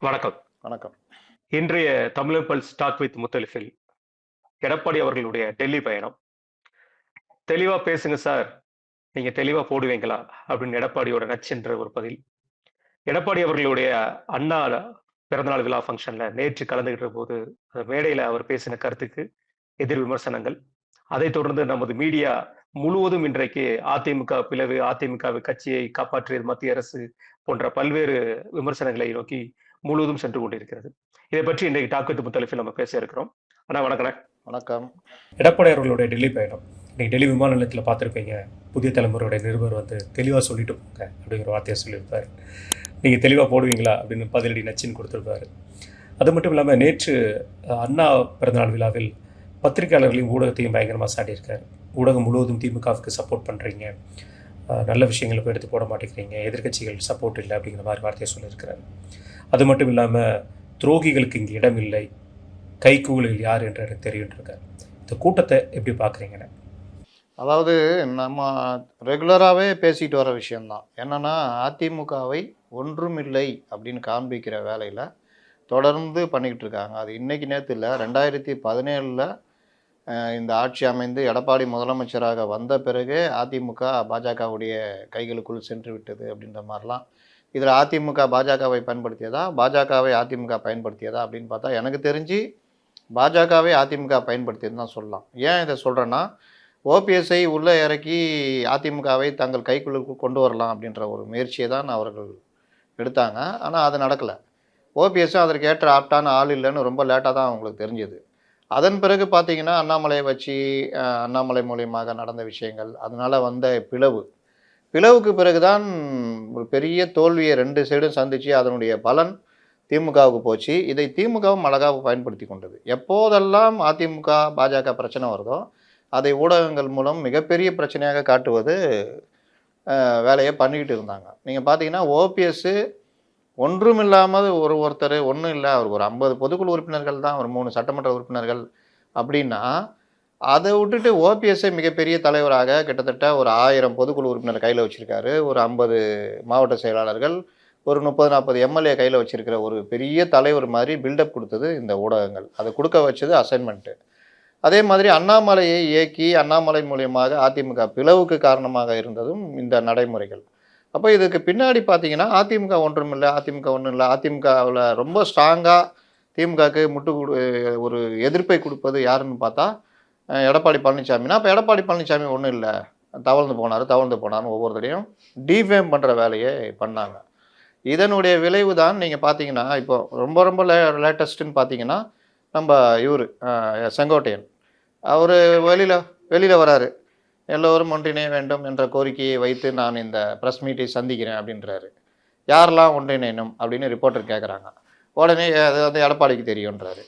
வணக்கம். வணக்கம். இன்றைய தமிழர் பல்ஸ் டாக் வித் முத்தலிஃபில் எடப்பாடி அவர்களுடைய டெல்லி பயணம். தெளிவா பேசுங்க சார். நீங்க தெளிவா போடுவீங்களா? அப்படின்னு எடப்பாடியோட நச்சென்ற ஒரு பதில். எடப்பாடி அவர்களுடைய அண்ணா பிறந்தநாள் விழா ஃபங்ஷன்ல நேற்று கலந்துகிட்ட போது, அந்த மேடையில அவர் பேசின கருத்துக்கு எதிர் விமர்சனங்கள். அதைத் தொடர்ந்து நமது மீடியா முழுவதும் இன்றைக்கு அதிமுக பிளவு, அதிமுக கட்சியை காப்பாற்றியது மத்திய அரசு போன்ற பல்வேறு விமர்சனங்களை நோக்கி முழுவதும் சென்று கொண்டிருக்கிறது. இதை பற்றி இன்றைக்கு டாக் வித் முத்தலிஃபில் நம்ம பேச இருக்கிறோம். அண்ணா வணக்கண்ணே. வணக்கம். எடப்பாடி அவர்களுடைய டெல்லி பயணம். இன்னைக்கு டெல்லி விமான நிலையத்தில் பார்த்துருப்பீங்க, புதிய தலைமுறையுடைய நிருபர் வந்து தெளிவாக சொல்லிட்டு போங்க அப்படிங்கிற வார்த்தையை சொல்லியிருப்பார். நீங்கள் தெளிவாக போடுவீங்களா அப்படின்னு பதிலடி நச்சின்னு கொடுத்துருப்பாரு. அது மட்டும் இல்லாமல் நேற்று அண்ணா பிறந்தநாள் விழாவில் பத்திரிகையாளர்களையும் ஊடகத்தையும் பயங்கரமாக சாட்டியிருக்காரு. ஊடகம் முழுவதும் திமுகவுக்கு சப்போர்ட் பண்ணுறீங்க, நல்ல விஷயங்களை போய் எடுத்து போட மாட்டேங்கிறீங்க, எதிர்கட்சிகள் சப்போர்ட் இல்லை அப்படிங்கிற மாதிரி வார்த்தையை சொல்லியிருக்கிறார். அது மட்டும் இல்லாமல் துரோகிகளுக்கு இங்கே இடம் இல்லை, கைகூலில் யார் என்று எனக்கு தெரியுன்றிருக்கார். இந்த கூட்டத்தை எப்படி பார்க்குறீங்கன்னு? அதாவது நம்ம ரெகுலராகவே பேசிட்டு வர விஷயந்தான். என்னென்னா, அதிமுகவை ஒன்றுமில்லை அப்படின்னு காண்பிக்கிற வேலையில் தொடர்ந்து பண்ணிக்கிட்டு இருக்காங்க. அது இன்றைக்கி நேற்று இல்லை, 2017 இந்த ஆட்சி அமைந்து எடப்பாடி முதலமைச்சராக வந்த பிறகு அதிமுக பாஜகவுடைய கைகளுக்குள் சென்று விட்டது அப்படின்ற மாதிரிலாம். இதில் அதிமுக பாஜகவை பயன்படுத்தியதா, பாஜகவை அதிமுக பயன்படுத்தியதா அப்படின்னு பார்த்தா எனக்கு தெரிஞ்சு பாஜகவை அதிமுக பயன்படுத்தியதுன்னு தான் சொல்லலாம். ஏன் இதை சொல்கிறேன்னா, ஓபிஎஸ்ஐ உள்ளே இறக்கி அதிமுகவை தங்கள் கைக்குள்ளுக்கு கொண்டு வரலாம் அப்படின்ற ஒரு முயற்சியை தான் அவர்கள் எடுத்தாங்க. ஆனால் அது நடக்கலை. ஓபிஎஸ்ஸும் அதற்கு ஏற்ற ஆப்டான ஆள் இல்லைன்னு ரொம்ப லேட்டாக தான் அவங்களுக்கு தெரிஞ்சது. அதன் பிறகு பார்த்தீங்கன்னா, அண்ணாமலையை வச்சு அண்ணாமலை மூலியமாக நடந்த விஷயங்கள், அதனால் வந்த பிளவுக்கு பிறகுதான் ஒரு பெரிய தோல்வியை 2 சைடும் சந்தித்து அதனுடைய பலன் திமுகவுக்கு போச்சு. இதை திமுகவும் அழகாக பயன்படுத்தி கொண்டது. எப்போதெல்லாம் அதிமுக பாஜக பிரச்சனை வருதோ அதை ஊடகங்கள் மூலம் மிகப்பெரிய பிரச்சனையாக காட்டுவது வேலையை பண்ணிக்கிட்டு இருந்தாங்க. நீங்கள் பார்த்தீங்கன்னா, ஓபிஎஸ் ஒன்றும் இல்லாமல் ஒருத்தர் ஒன்றும் இல்லை, அவருக்கு ஒரு 50 பொதுக்குழு உறுப்பினர்கள் தான், ஒரு 3 சட்டமன்ற உறுப்பினர்கள் அப்படின்னா, அதை விட்டுட்டு ஓபிஎஸ்ஐ மிகப்பெரிய தலைவராக கிட்டத்தட்ட ஒரு 1000 பொதுக்குழு உறுப்பினர் கையில் வச்சுருக்காரு, ஒரு 50 மாவட்ட செயலாளர்கள், ஒரு 30-40 எம்எல்ஏ கையில் வச்சுருக்கிற ஒரு பெரிய தலைவர் மாதிரி பில்டப் கொடுத்தது இந்த ஊடகங்கள். அதை கொடுக்க வச்சது அசைன்மெண்ட்டு. அதே மாதிரி அண்ணாமலையை இயக்கி அண்ணாமலை மூலியமாக அதிமுக பிளவுக்கு காரணமாக இருந்ததும் இந்த நடைமுறைகள். அப்போ இதுக்கு பின்னாடி பார்த்தீங்கன்னா, அதிமுக ஒன்றும் இல்லை, அதிமுக ஒன்றும் இல்லை, அதிமுகவில் ரொம்ப ஸ்ட்ராங்காக திமுகவுக்கு ஒரு எதிர்ப்பை கொடுப்பது யாருன்னு பார்த்தா எடப்பாடி பழனிசாமினா, அப்போ எடப்பாடி பழனிசாமி ஒன்றும் இல்லை, தவழ்ந்து போனார்னு ஒவ்வொருத்தரையும் டிஃபேம் பண்ணுற வேலையை பண்ணாங்க. இதனுடைய விளைவு தான் நீங்கள் பார்த்தீங்கன்னா, இப்போ ரொம்ப லேட்டஸ்ட்டுன்னு பார்த்தீங்கன்னா, நம்ம இவர் செங்கோட்டையன் அவர் வெளியில் வராரு. எல்லோரும் ஒன்றிணைய வேண்டும் என்ற கோரிக்கையை வைத்து நான் இந்த ப்ரெஸ் மீட்டை சந்திக்கிறேன் அப்படின்றாரு. யாரெல்லாம் ஒன்றிணையணும் அப்படின்னு ரிப்போர்ட்டர் கேட்குறாங்க. உடனே அது வந்து எடப்பாடிக்கு தெரியுன்றாரு.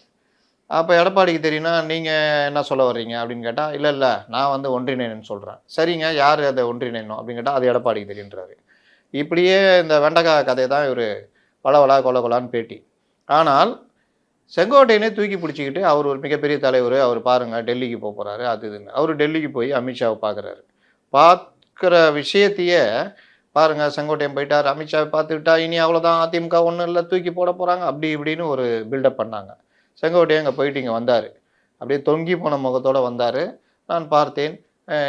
அப்போ எடப்பாடிக்கு தெரியும்னா நீங்கள் என்ன சொல்ல வர்றீங்க அப்படின்னு கேட்டால், இல்லை நான் வந்து ஒன்றிணையணும்னு சொல்கிறேன். சரிங்க, யார் அதை ஒன்றிணையணும் அப்படின்னு கேட்டால், அது எடப்பாடிக்கு தெரியுன்றாரு. இப்படியே இந்த வெண்டைக்காய் கதையை தான் இவர் வளவலா கொலான்னு பேட்டி. ஆனால் செங்கோட்டையனே தூக்கி பிடிச்சிக்கிட்டு அவர் ஒரு மிகப்பெரிய தலைவர், அவர் பாருங்கள் டெல்லிக்கு போகிறாரு, அது இதுன்னு அவர் டெல்லிக்கு போய் அமித்ஷாவை பார்க்குற விஷயத்தையே பாருங்கள். செங்கோட்டையன் போயிட்டார், அமித்ஷாவை பார்த்துக்கிட்டா இனி அவ்வளோதான், அதிமுக ஒன்றும் இல்லை, தூக்கி போட போகிறாங்க அப்படி இப்படின்னு ஒரு பில்டப் பண்ணாங்க. செங்கோட்டையன் அங்கே போயிட்டு இங்கே வந்தார், அப்படியே தொங்கி போன முகத்தோடு வந்தார். நான் பார்த்தேன்,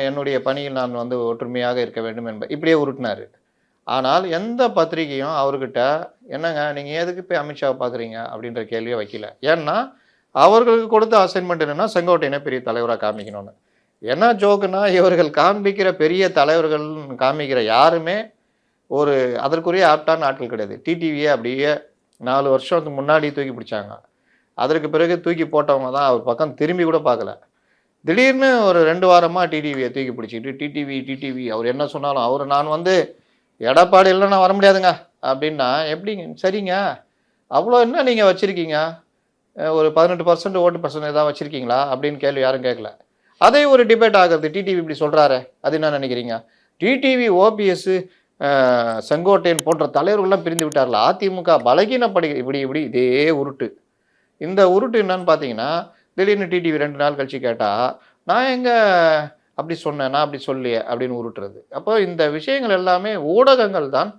என்னுடைய பணியில் நான் வந்து ஒற்றுமையாக இருக்க வேண்டும் என்பது இப்படியே உருட்டினார். ஆனால் எந்த பத்திரிகையும் அவர்கிட்ட என்னங்க நீங்கள் எதுக்கு போய் அமித்ஷாவை பார்க்குறீங்க அப்படின்ற கேள்வியை வைக்கல. ஏன்னா அவர்களுக்கு கொடுத்த அசைன்மெண்ட் என்னென்னா, செங்கோட்டையனை பெரிய தலைவராக காமிக்கணும்னு. என்ன ஜோக்குன்னா, இவர்கள் காண்பிக்கிற பெரிய தலைவர்கள் காமிக்கிற யாருமே ஒரு அதற்குரிய ஆப்டான ஆட்கள் கிடையாது. டிடிவியை அப்படியே 4 வருஷத்துக்கு முன்னாடி தூக்கி பிடிச்சாங்க. அதற்கு பிறகு தூக்கி போட்டவங்க தான் அவர் பக்கம் திரும்பி கூட பார்க்கல. திடீர்னு ஒரு 2 வாரமாக டிடிவியை தூக்கி பிடிச்சிக்கிட்டு டிடிவி அவர் என்ன சொன்னாலும் நான் வந்து எடப்பாடி இல்லைன்னா வர முடியாதுங்க அப்படின்னா எப்படிங்க? சரிங்க, அவ்வளோ என்ன நீங்கள் வச்சுருக்கீங்க, ஒரு 18% ஓட்டு பர்சன்டேஜ் தான் வச்சுருக்கீங்களா அப்படின்னு கேள்வி யாரும் கேட்கல. அதே ஒரு டிபேட் ஆகுறது. டிடிவி இப்படி சொல்கிறாரு, அது என்ன நினைக்கிறீங்க? டிடிவி, ஓபிஎஸ், செங்கோட்டையன் போன்ற தலைவர்கள்லாம் பிரிந்து விட்டார்ல, அதிமுக பலகீனப்படி இப்படி இதே உருட்டு. இந்த உருட்டு என்னன்னு பார்த்தீங்கன்னா, திடீர்னு டிடிவி 2 நாள் கழிச்சு கேட்டால், நான் எங்கே அப்படி சொன்னேன், நான் அப்படி சொல்லியே அப்படின்னு உருட்டுறது. அப்போ இந்த விஷயங்கள் எல்லாமே ஊடகங்கள் தான்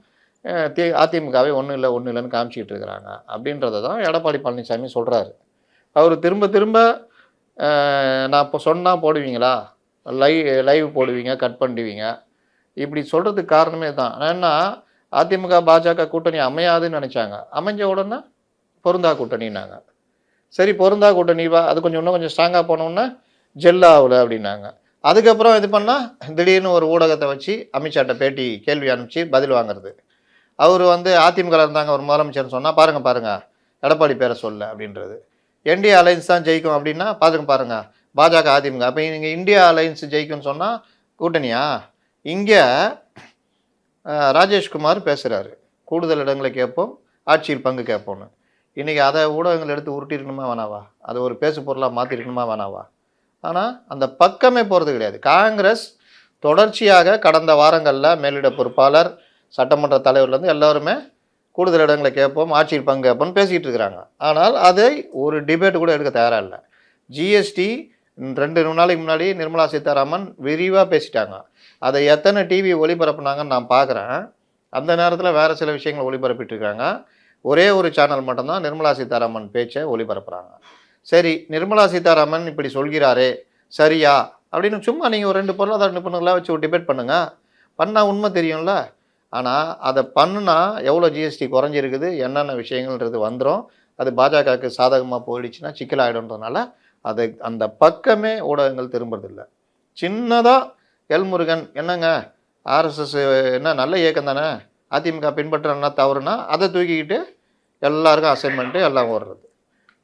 அதிமுகவே ஒன்றும் இல்லை ஒன்றும் இல்லைன்னு காமிச்சிக்கிட்டு இருக்கிறாங்க அப்படின்றத தான் எடப்பாடி பழனிசாமி சொல்கிறாரு. அவர் திரும்ப திரும்ப நான் இப்போ சொன்னால் போடுவீங்களா, லைவ் போடுவீங்க, கட் பண்ணுவீங்க, இப்படி சொல்கிறதுக்கு காரணமே தான். ஏன்னா அதிமுக பாஜக கூட்டணி அமையாதுன்னு நினச்சாங்க, அமைஞ்ச உடனே பொருந்தா கூட்டணின்னாங்க. சரி பொருந்தா கூட்டணி அது கொஞ்சம் இன்னும் கொஞ்சம் ஸ்ட்ராங்காக போனோன்னா ஜெல் ஆகலை அப்படின்னாங்க. அதுக்கப்புறம் இது பண்ணால் திடீர்னு ஒரு ஊடகத்தை வச்சு அமித்ஷாட்ட பேட்டி கேள்வி அனுப்பிச்சு பதில் வாங்குறது. அவர் அதிமுக இருந்தாங்க ஒரு முதலமைச்சர்னு சொன்னால் பாருங்க எடப்பாடி பேரை சொல்ல அப்படின்றது. என்டிஏ அலையன்ஸ் தான் ஜெயிக்கும் அப்படின்னா பாருங்க பாஜக அதிமுக. அப்போ நீங்கள் இந்தியா அலையன்ஸ் ஜெயிக்கும்னு சொன்னால் கூட்டணியா? இங்கே ராஜேஷ்குமார் பேசுகிறாரு, கூடுதல் இடங்களை கேட்போம், ஆட்சியில் பங்கு கேட்போம்னு. இன்றைக்கி அதை ஊடகங்கள் எடுத்து உருட்டிருக்கணுமா வேணாவா? அதை ஒரு பேசு பொருளாக மாற்றிருக்கணுமா வேணாவா? ஆனால் அந்த பக்கமே போகிறது கிடையாது. காங்கிரஸ் தொடர்ச்சியாக கடந்த வாரங்களில் மேலிட பொறுப்பாளர், சட்டமன்ற தலைவர்லேருந்து எல்லாருமே கூடுதல் இடங்களை கேட்போம், ஆட்சியில் பங்கு கேட்போம்னு பேசிகிட்டு இருக்கிறாங்க. ஆனால் அதை ஒரு டிபேட் கூட எடுக்க தயாராக இல்லை. ஜிஎஸ்டி 2 நாளைக்கு முன்னாடி நிர்மலா சீதாராமன் விரிவாக பேசிட்டாங்க. அதை எத்தனை டிவி ஒளிபரப்புனாங்கன்னு நான் பார்க்குறேன். அந்த நேரத்தில் வேறு சில விஷயங்களை ஒளிபரப்பிட்டு இருக்காங்க. ஒரே ஒரு சேனல் மட்டும்தான் நிர்மலா சீதாராமன் பேச்சை ஒளிபரப்புகிறாங்க. சரி, நிர்மலா சீதாராமன் இப்படி சொல்கிறாரே சரியா அப்படின்னு சும்மா நீங்கள் ஒரு 2 பொருளாதார நிபுணர்களாக வச்சு ஒரு டிபேட் பண்ணுங்கள், பண்ணால் உண்மை தெரியும்ல. ஆனால் அதை பண்ணுனா எவ்வளோ ஜிஎஸ்டி குறைஞ்சிருக்குது, என்னென்ன விஷயங்கள்ன்றது வந்துடும். அது பாஜகவுக்கு சாதகமாக போயிடுச்சுன்னா சிக்கலாகிடும்ன்றதுனால அதை அந்த பக்கமே ஊடகங்கள் திரும்புறதில்லை. சின்னதாக எல்முருகன் என்னங்க ஆர்எஸ்எஸ் என்ன நல்ல இயக்கம் தானே, அதிமுக பின்பற்றனா தவறுனா அதை தூக்கிக்கிட்டு எல்லாருக்கும் அசைன்மெண்ட்டு எல்லாம் ஓடுறது.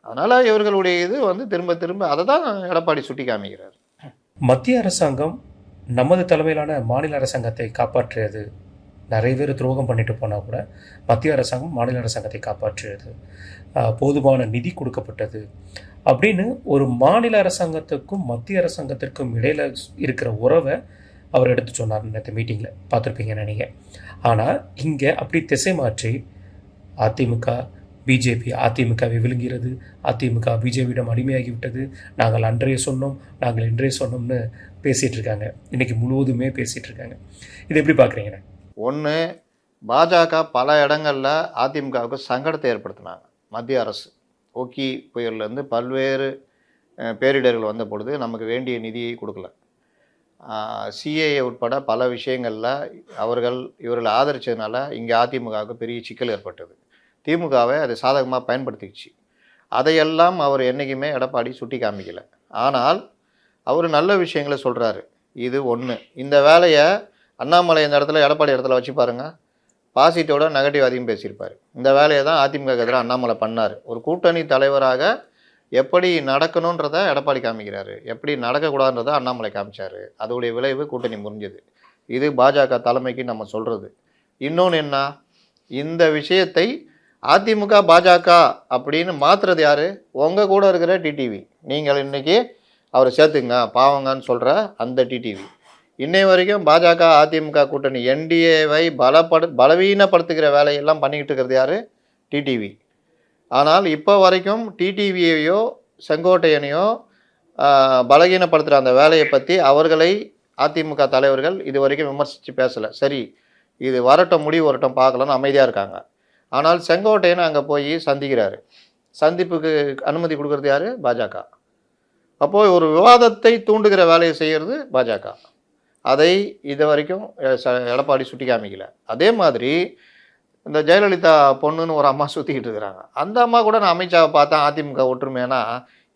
அதனால் இவர்களுடைய இது திரும்ப திரும்ப அதை தான் எடப்பாடி சுட்டி காமிக்கிறார். மத்திய அரசாங்கம் நமது தலைமையிலான மாநில அரசாங்கத்தை காப்பாற்றியது. நிறைய பேர் துரோகம் பண்ணிட்டு போனால் கூட மத்திய அரசாங்கம் மாநில அரசாங்கத்தை காப்பாற்றியது, போதுமான நிதி கொடுக்கப்பட்டது அப்படின்னு ஒரு மாநில அரசாங்கத்துக்கும் மத்திய அரசாங்கத்திற்கும் இடையில் இருக்கிற உறவை அவர் எடுத்து சொன்னார் நேற்று மீட்டிங்கில், பார்த்துருப்பீங்கன்னு நினைக்கிறேன். ஆனால் இங்கே அப்படி திசை மாற்றி அதிமுக பிஜேபி அதிமுகவை விழுங்கிறது, அதிமுக பிஜேபியிடம் அடிமையாகிவிட்டது, நாங்கள் அன்றைய சொன்னோம் நாங்கள் இன்றைய சொன்னோம்னு பேசிகிட்டு இருக்காங்க. இன்றைக்கி முழுவதுமே பேசிகிட்டு இருக்காங்க. இது எப்படி பார்க்குறீங்கண்ணே? ஒன்று, பாஜக பல இடங்களில் அதிமுகவுக்கு சங்கடத்தை ஏற்படுத்தினாங்க. மத்திய அரசு ஓக்கி புயல்லேருந்து பல்வேறு பேரிடர்கள் வந்த பொழுது நமக்கு வேண்டிய நிதியை கொடுக்கல. சிஏஏ உட்பட பல விஷயங்களில் இவர்கள் ஆதரித்ததுனால இங்கே அதிமுகவுக்கு பெரிய சிக்கல் ஏற்பட்டது. திமுகவை அதை சாதகமாக பயன்படுத்திடுச்சு. அதையெல்லாம் அவர் என்றைக்குமே எடப்பாடி சுட்டி காமிக்கலை. ஆனால் அவர் நல்ல விஷயங்களை சொல்கிறாரு. இது ஒன்று. இந்த வேலையை அண்ணாமலை இந்த இடத்துல எடப்பாடி இடத்துல வச்சு பாருங்கள், பாசிட்டிவோட நெகட்டிவ் அதிகம் பேசியிருப்பார். இந்த வேலையை தான் அதிமுக எதிராக அண்ணாமலை பண்ணார். ஒரு கூட்டணி தலைவராக எப்படி நடக்கணுன்றதை எடப்பாடி காமிக்கிறாரு, எப்படி நடக்கக்கூடாதுன்றதை அண்ணாமலை காமிச்சார். அதோடைய விளைவு கூட்டணி முறிஞ்சது. இது பாஜக தலைமைக்கு நம்ம சொல்கிறது. இன்னொன்று என்ன, இந்த விஷயத்தை அதிமுக பாஜக அப்படின்னு மாற்றுறது யார்? உங்கள் கூட இருக்கிற டிடிவி. நீங்கள் இன்றைக்கி அவரை சேர்த்துங்க பாவங்கன்னு சொல்கிற அந்த டிடிவி. இன்னை வரைக்கும் பாஜக அதிமுக கூட்டணி என்டிஏவை பலவீனப்படுத்துகிற வேலையெல்லாம் பண்ணிக்கிட்டு இருக்கிறது யார்? டிடிவி. ஆனால் இப்போ வரைக்கும் டிடிவியையோ செங்கோட்டையனையோ பலகீனப்படுத்துகிற அந்த வேலையை பற்றி அவர்களை அதிமுக தலைவர்கள் இது வரைக்கும் விமர்சித்து பேசலை. சரி, இது வரட்டும், முடிவு வரட்டும், பார்க்கலான்னு அமைதியாக இருக்காங்க. ஆனால் செங்கோட்டையனை அங்கே போய் சந்திக்கிறாரு. சந்திப்புக்கு அனுமதி கொடுக்கறது யார்? பாஜக. அப்போது ஒரு விவாதத்தை தூண்டுகிற வேலையை செய்கிறது பாஜக. அதை இது வரைக்கும் எடப்பாடி சுட்டி காமிக்கல. அதே மாதிரி இந்த ஜெயலலிதா பொண்ணுன்னு ஒரு அம்மா சுற்றிக்கிட்டு இருக்கிறாங்க. அந்த அம்மா கூட நான் அமித்ஷாவை பார்த்தேன் அதிமுக ஒற்றுமையானா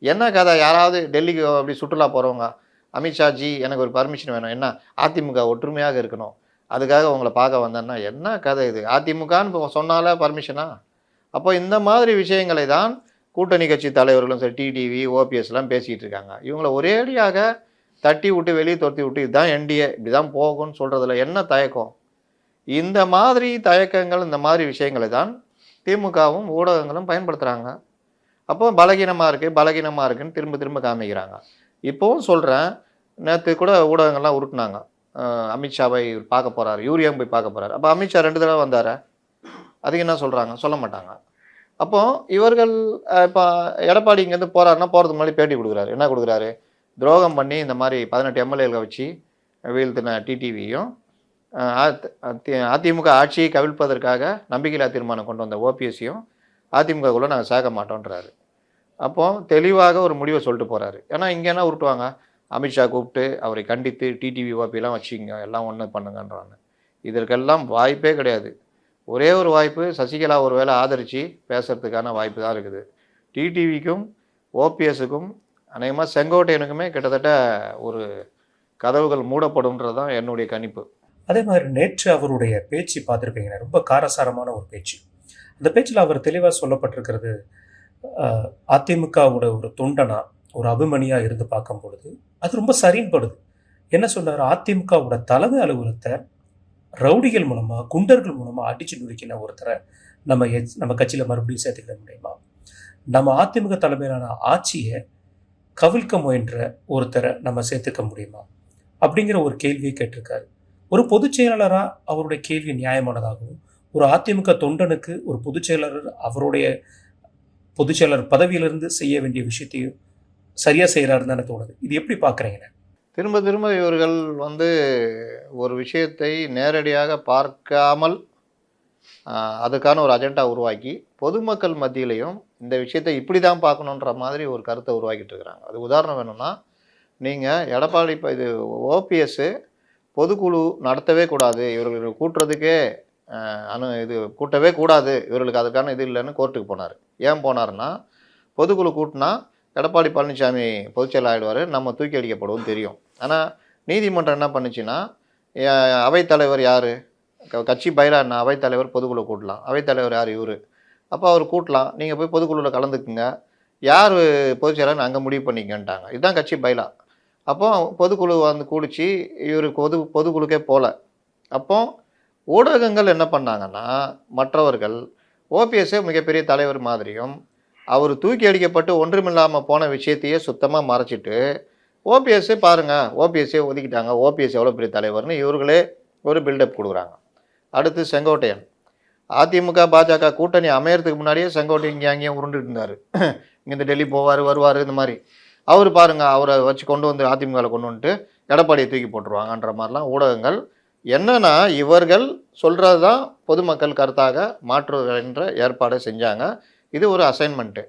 என்ன கதை? யாராவது டெல்லிக்கு அப்படி சுற்றுலா போகிறவங்க அமித்ஷாஜி எனக்கு ஒரு பர்மிஷன் வேணும், என்ன அதிமுக ஒற்றுமையாக இருக்கணும், அதுக்காக உங்களை பார்க்க வந்தேன்னா என்ன கதை இது? அதிமுகன்னு சொன்னாலே பர்மிஷனா? அப்போ இந்த மாதிரி விஷயங்களை தான் கூட்டணி கட்சி தலைவர்களும் சரி டிடிவி ஓபிஎஸ்லாம் பேசிகிட்டு இருக்காங்க. இவங்களை ஒரேடியாக தட்டி விட்டு வெளியே துரத்தி விட்டு இதுதான் என்டிஏ இப்படி தான் போகும்னு சொல்கிறதுல என்ன தயக்கம்? இந்த மாதிரி தயக்கங்கள், இந்த மாதிரி விஷயங்களை தான் திமுகவும் ஊடகங்களும் பயன்படுத்துகிறாங்க. அப்போ பலகீனமாக இருக்குன்னு திரும்ப திரும்ப காமிக்கிறாங்க. இப்போவும் சொல்கிறேன், நேற்று கூட ஊடகங்கள்லாம் உருட்டினாங்க, அமித்ஷாவை பார்க்க போகிறாரு, யூரியாவும் போய் பார்க்க போகிறாரு. அப்போ அமித்ஷா 2 தடவை வந்தார், அதுக்கு என்ன சொல்கிறாங்க? சொல்ல மாட்டாங்க. அப்போது இவர்கள் இப்போ எடப்பாடி இங்கேருந்து போகிறாருன்னா போகிறதுக்கு முன்னாடி பேட்டி கொடுக்குறாரு. என்ன கொடுக்குறாரு? துரோகம் பண்ணி இந்த மாதிரி 18 எம்எல்ஏகளை வச்சு வீழ்த்தின டிடிவியும் அதிமுக ஆட்சியை கவிழ்ப்பதற்காக நம்பிக்கையில்லா தீர்மானம் கொண்டு வந்த ஓபிஎஸ்ஸையும் அதிமுகக்குள்ளே நாங்கள் சேர்க்க மாட்டோன்றாரு. அப்போ தெளிவாக ஒரு முடிவை சொல்லிட்டு போகிறாரு. ஏன்னா இங்கே என்ன உருட்டுவாங்க, அமித்ஷா கூப்பிட்டு அவரை கண்டித்து டிடிவி ஓபிலாம் வச்சுங்க எல்லாம் ஒன்று பண்ணுங்கன்றாங்க. இதற்கெல்லாம் வாய்ப்பே கிடையாது. ஒரே ஒரு வாய்ப்பு, சசிகலா ஒரு வேளை ஆதரித்து பேசுறதுக்கான வாய்ப்பு தான் இருக்குது. டிடிவிக்கும் ஓபிஎஸ்ஸுக்கும் அநேகமாக செங்கோட்டையனுக்குமே கிட்டத்தட்ட ஒரு கதவுகள் மூடப்படும்ன்றது தான் என்னுடைய கணிப்பு. அதே மாதிரி நேற்று அவருடைய பேச்சு பார்த்துருப்பீங்க, ரொம்ப காரசாரமான ஒரு பேச்சு. அந்த பேச்சில் அவர் தெளிவாக சொல்லப்பட்டிருக்கிறது, அதிமுகவோட ஒரு தொண்டனா ஒரு அபிமனியா இருந்து பார்க்கும் பொழுது அது ரொம்ப சரின்னு படுது. என்ன சொன்னார், அதிமுகவோட தலைமை அலுவலகத்தை ரவுடிகள் மூலமா குண்டர்கள் மூலமா அடிச்சு நுறுக்கின ஒருத்தரை நம்ம கட்சியில மறுபடியும் சேர்த்துக்கிட முடியுமா? நம்ம அதிமுக தலைமையிலான ஆட்சியை கவிழ்க்க முயன்ற ஒருத்தரை நம்ம சேர்த்துக்க முடியுமா அப்படிங்கிற ஒரு கேள்வியை கேட்டிருக்காரு. ஒரு பொதுச் செயலாளரா அவருடைய கேள்வி நியாயமானதாகவும், ஒரு அதிமுக தொண்டனுக்கு ஒரு பொதுச் செயலாளர் அவருடைய பொதுச் செயலாளர் பதவியிலிருந்து செய்ய வேண்டிய விஷயத்தையும் சரியா செய்யறாருன்னு தானே தோணுது. இது எப்படி பாக்குறீங்க? திரும்ப திரும்ப இவர்கள் ஒரு விஷயத்தை நேரடியாக பார்க்காமல் அதுக்கான ஒரு அஜெண்டா உருவாக்கி பொதுமக்கள் மத்தியிலையும் இந்த விஷயத்தை இப்படி தான் பார்க்கணுன்ற மாதிரி ஒரு கருத்தை உருவாக்கிட்டு இருக்கிறாங்க. அது உதாரணம் வேணும்னா, நீங்கள் எடப்பாடி இது ஓபிஎஸ் பொதுக்குழு நடத்தவே கூடாது, இவர்களுக்கு கூட்டுறதுக்கே இது கூட்டவே கூடாது, இவர்களுக்கு அதுக்கான இது இல்லைன்னு கோர்ட்டுக்கு போனார். ஏன் போனார்னா, பொதுக்குழு கூட்டினா எடப்பாடி பழனிசாமி பொதுச்செயலாளர் ஆகிடுவார், நம்ம தூக்கி அடிக்கப்படுவோம் தெரியும். ஆனால் நீதிமன்றம் என்ன பண்ணுச்சுன்னா, அவைத்தலைவர் யார், கட்சி பயிலா என்ன, அவைத்தலைவர் பொதுக்குழு கூட்டலாம், அவைத்தலைவர் யார், இவர். அப்போ அவர் கூட்டலாம், நீங்கள் போய் பொதுக்குழுவில் கலந்துக்குங்க, யார் பொதுச்செயலாளர் அங்கே முடிவு பண்ணிக்கன்ட்டாங்க. இதுதான் கட்சி பயிலா. அப்போ பொதுக்குழு கூடிச்சு, இவர் பொதுக்குழுக்கே போகல. அப்போ ஊடகங்கள் என்ன பண்ணாங்கன்னா, மற்றவர்கள் ஓபிஎஸ்ஸே மிகப்பெரிய தலைவர் மாதிரியும் அவர் தூக்கி அடிக்கப்பட்டு ஒன்றுமில்லாமல் போன விஷயத்தையே சுத்தமாக மறைச்சிட்டு, ஓபிஎஸ்ஸே பாருங்கள், ஓபிஎஸ்ஸே ஒதுக்கிட்டாங்க, ஓபிஎஸ் எவ்வளோ பெரிய தலைவர்னு இவர்களே ஒரு பில்டப் கொடுக்குறாங்க. அடுத்து செங்கோட்டையன், அதிமுக பாஜக கூட்டணி அமையறதுக்கு முன்னாடியே செங்கோட்டையன் இங்கே அங்கேயும் உருண்டுட்டு இருந்தார். இங்கேருந்து டெல்லி போவார் வருவார், இந்த மாதிரி. அவர் பாருங்கள், அவரை வச்சு கொண்டு வந்து அதிமுகவில் கொண்டு வந்துட்டு எடப்பாடியை தூக்கி போட்டுருவாங்கன்ற மாதிரிலாம் ஊடகங்கள். என்னன்னா, இவர்கள் சொல்கிறது தான் பொதுமக்கள் கருத்தாக மாற்றுகின்ற ஏற்பாடை செஞ்சாங்க. இது ஒரு அசைன்மெண்ட்டு.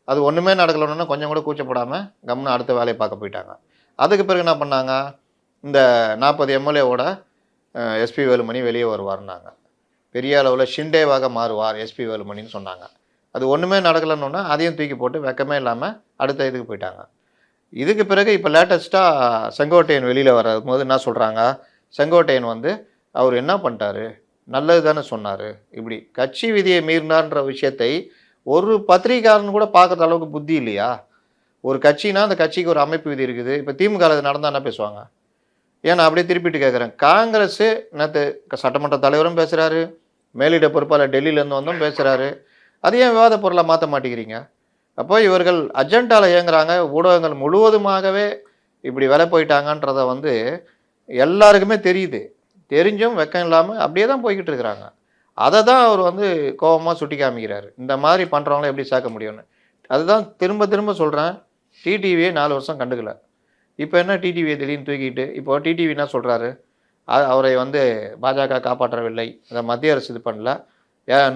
அது ஒன்றுமே நடக்கலன்னா கொஞ்சம் கூட கூச்சப்படாமல் கம்னு அடுத்த வேலையை பார்க்க போயிட்டாங்க. அதுக்கு பிறகு என்ன பண்ணாங்க, இந்த 40 எம்எல்ஏவோட எஸ்பி வேலுமணி வெளியே வருவார்னாங்க. பெரிய அளவில் ஷிண்டேவாக மாறுவார் எஸ்பி வேலுமணின்னு சொன்னாங்க. அது ஒன்றுமே நடக்கலன்னா அதையும் தூக்கி போட்டு வெக்கமே இல்லாமல் அடுத்த இதுக்கு போயிட்டாங்க. இதுக்கு பிறகு இப்போ லேட்டஸ்ட்டாக செங்கோட்டையன் வெளியில் வரும்போது என்ன சொல்கிறாங்க, செங்கோட்டையன் அவர் என்ன பண்ணிட்டாரு, நல்லது தானே சொன்னார், இப்படி கட்சி விதியை மீறினார்ன்ற விஷயத்தை ஒரு பத்திரிகையாளன் கூட பார்க்குற அளவுக்கு புத்தி இல்லையா? ஒரு கட்சினா அந்த கட்சிக்கு ஒரு அமைப்பு விதி இருக்குது. இப்போ திமுக அது நடந்தால் என்ன பேசுவாங்க? ஏன் நான் அப்படியே திருப்பிட்டு கேட்குறேன், காங்கிரஸு நேற்று சட்டமன்ற தலைவரும் பேசுகிறாரு, மேலிட பொறுப்பாளர் டெல்லியிலேருந்து வந்தும் பேசுகிறாரு. அது ஏன் விவாத பொருளை மாற்ற மாட்டேங்கிறீங்க? அப்போ இவர்கள் அஜெண்டாவில் இயங்குறாங்க. ஊடகங்கள் முழுவதுமாகவே இப்படி விலை போயிட்டாங்கன்றதை எல்லாருக்குமே தெரியுது. தெரிஞ்சும் வெக்கம் இல்லாமல் அப்படியே தான் போய்கிட்டு இருக்கிறாங்க. அதை தான் அவர் கோபமாக சுட்டி காமிக்கிறார். இந்த மாதிரி பண்ணுறவங்கள எப்படி சேர்க்க முடியும்னு. அதுதான் திரும்ப திரும்ப சொல்கிறேன், டிடிவியை 4 வருஷம் கண்டுக்கல. இப்போ என்ன டிடிவியை திடீர்னு தூக்கிட்டு, இப்போ டிடிவி என்ன சொல்கிறாரு, அவரை பாஜக காப்பாற்றவில்லை, இந்த மத்திய அரசு இது பண்ணல,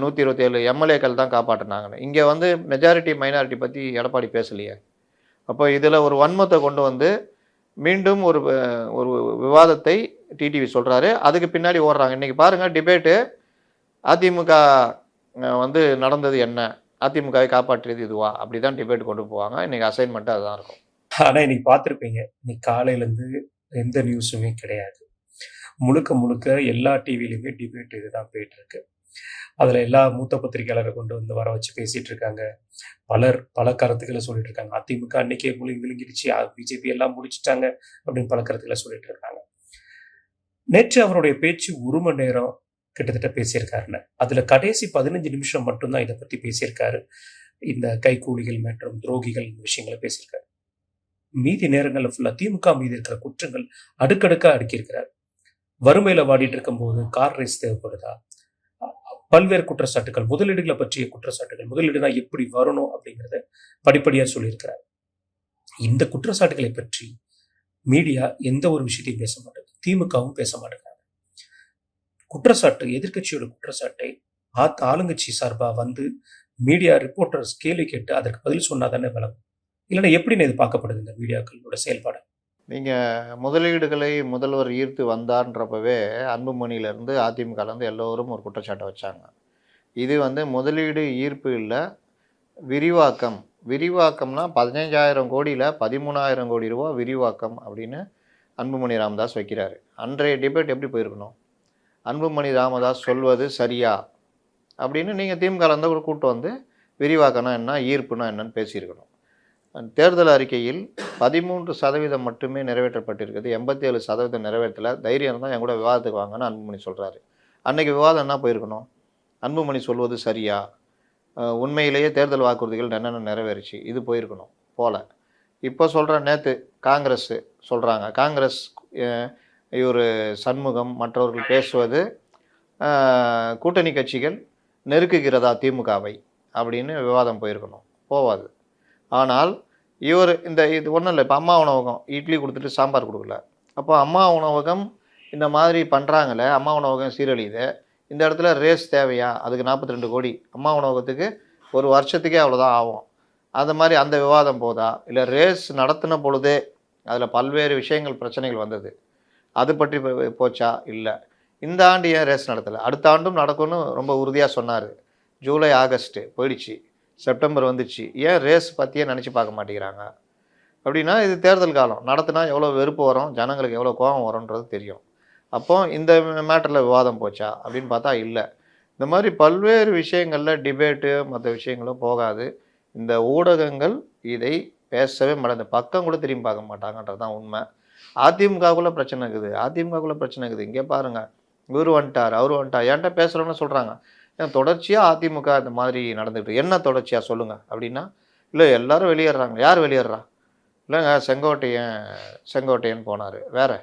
127 எம்எல்ஏக்கள் தான் காப்பாற்றினாங்கன்னு. இங்கே மெஜாரிட்டி மைனாரிட்டி பற்றி எடப்பாடி பேசலையே. அப்போ இதில் ஒரு வன்மத்தை கொண்டு மீண்டும் ஒரு விவாதத்தை டிடிவி சொல்கிறாரு. அதுக்கு பின்னாடி ஓடுறாங்க. இன்றைக்கி பாருங்கள், டிபேட்டு அதிமுக நடந்தது என்ன, அதிமுகவை காப்பாற்றியது இதுவா, அப்படி தான் டிபேட் கொண்டு போவாங்க. இன்றைக்கி அசைன்மெண்ட்டு அதுதான் இருக்கும். ஆனால் இன்னைக்கு பார்த்துருப்பீங்க, இன்னைக்கு காலையிலேருந்து எந்த நியூஸுமே கிடையாது. முழுக்க முழுக்க எல்லா டிவிலையுமே டிபேட் இதுதான் போயிட்டுருக்கு. அதில் எல்லா மூத்த பத்திரிகையாளரை கொண்டு வர வச்சு பேசிகிட்டு இருக்காங்க. பல கருத்துக்களை சொல்லிட்டு இருக்காங்க. அதிமுக அன்னைக்கே விழுங்கிடுச்சு, பிஜேபி எல்லாம் முடிச்சுட்டாங்க அப்படின்னு பல கருத்துக்களை சொல்லிட்டு இருக்காங்க. நேற்று அவருடைய பேச்சு 1 மணி நேரம் கிட்டத்தட்ட பேசியிருக்காருன்னு. அதுல கடைசி 15 நிமிஷம் மட்டும்தான் இதை பத்தி பேசியிருக்காரு. இந்த கைக்கூலிகள் மற்றும் துரோகிகள் விஷயங்களை பேசியிருக்காரு. மீதி நேரங்கள்ல ஃபுல்லா திமுக மீது இருக்கிற குற்றங்கள் அடுக்கடுக்கா அடுக்கியிருக்கிறார். வறுமையில வாடிட்டு இருக்கும் போது கார் ரேஸ் தேவைப்படுதா, பல்வேறு குற்றச்சாட்டுகள், முதலீடுகளை பற்றிய குற்றச்சாட்டுகள், முதலீடுனா எப்படி வரணும் அப்படிங்கிறத படிப்படியா சொல்லியிருக்கிறார். இந்த குற்றச்சாட்டுகளை பற்றி மீடியா எந்த ஒரு விஷயத்தையும் பேச மாட்டேங்குது, திமுகவும் பேச மாட்டேங்கிறாங்க. குற்றச்சாட்டு, எதிர்க்கட்சியோட குற்றச்சாட்டை ஆளுங்கட்சி சார்பா வந்து மீடியா ரிப்போர்ட்டர்ஸ் கேள்வி கேட்டு அதற்கு பதில் சொன்னா தானே விளங்கும். இல்லைன்னா எப்படின்னு இது பார்க்கப்படுது இந்த மீடியாக்களோட செயல்பாடு? நீங்கள் முதலீடுகளை முதல்வர் ஈர்த்து வந்தார்ன்றப்பவே அன்புமணியிலேருந்து அதிமுகலேருந்து எல்லோரும் ஒரு குற்றச்சாட்டை வச்சாங்க. இது வந்து முதலீடு ஈர்ப்பு இல்லை, விரிவாக்கம். விரிவாக்கம்னா 15,000 கோடியில் 13,000 கோடி ரூபா விரிவாக்கம் அப்படின்னு அன்புமணி ராமதாஸ் வைக்கிறாரு. அன்றைய டிபேட் எப்படி போயிருக்கணும்? அன்புமணி ராமதாஸ் சொல்வது சரியா அப்படின்னு நீங்கள் திமுகலேருந்து கூட கூப்பிட்டு வந்து விரிவாக்கம்னா என்ன, ஈர்ப்புனா என்னன்னு பேசியிருக்கணும். தேர்தல் அறிக்கையில் 13% மட்டுமே நிறைவேற்றப்பட்டிருக்குது, 87% நிறைவேற்றலை. தைரியம் இருந்தால் என் கூட விவாதத்துக்கு வாங்கன்னு அன்புமணி சொல்கிறாரு. அன்றைக்கி விவாதம் என்ன போயிருக்கணும்? அன்புமணி சொல்வது சரியா, உண்மையிலேயே தேர்தல் வாக்குறுதிகள் என்னென்ன நிறைவேறிச்சு, இது போயிருக்கணும். போல இப்போ சொல்கிற நேற்று காங்கிரஸ் சொல்கிறாங்க, காங்கிரஸ் இவர் சண்முகம் மற்றவர்கள் பேசுவது கூட்டணி கட்சிகள் நெருக்குகிறதா திமுகவை அப்படின்னு விவாதம் போயிருக்கணும். போவாது. ஆனால் இவர் இது ஒன்றும் இல்லை. இப்போ அம்மா உணவகம் இட்லி கொடுத்துட்டு சாம்பார் கொடுக்கல. அப்போ அம்மா உணவகம் இந்த மாதிரி பண்ணுறாங்களே, அம்மா உணவகம் சீரழியுது, இந்த இடத்துல ரேஸ் தேவையா? அதுக்கு 42 கோடி அம்மா உணவகத்துக்கு ஒரு வருஷத்துக்கே அவ்வளோதான் ஆகும். அந்த மாதிரி அந்த விவாதம் போதா? இல்லை ரேஸ் நடத்தின பொழுதே அதில் பல்வேறு விஷயங்கள் பிரச்சனைகள் வந்தது, அது பற்றி போச்சா? இல்லை. இந்த ஆண்டு ஏன் ரேஸ் நடத்தலை? அடுத்த ஆண்டும் நடக்கும்னு ரொம்ப உறுதியாக சொன்னார். ஜூலை ஆகஸ்ட்டு போயிடுச்சு, செப்டம்பர் வந்துச்சு. ஏன் ரேஸ் பற்றியே நினச்சி பார்க்க மாட்டேங்கிறாங்க? அப்படின்னா இது தேர்தல் காலம், நடத்தினா எவ்வளோ வெறுப்பு வரும், ஜனங்களுக்கு எவ்வளோ கோபம் வரும்ன்றது தெரியும். அப்போ இந்த மேட்டரில் விவாதம் போச்சா அப்படின்னு பார்த்தா இல்லை. இந்த மாதிரி பல்வேறு விஷயங்களில் டிபேட்டு மற்ற விஷயங்களும் போகாது. இந்த ஊடகங்கள் இதை பேசவே மாட்டாங்க, இந்த பக்கம் கூட திரும்பி பார்க்க மாட்டாங்கன்றது தான் உண்மை. அதிமுகவுக்குள்ளே பிரச்சனை இருக்குது. இங்கே பாருங்கள், இவர் வந்துட்டார், அவர் வந்துட்டார், ஏன்ட்ட பேசுகிறோன்னு சொல்கிறாங்க. ஏன் தொடர்ச்சியாக அதிமுக இந்த மாதிரி நடந்துக்கிட்டு என்ன தொடர்ச்சியாக சொல்லுங்கள் அப்படின்னா, இல்லை எல்லாரும் வெளியேறாங்க. யார் வெளியேறா? இல்லைங்க செங்கோட்டையன் போனார், வேறு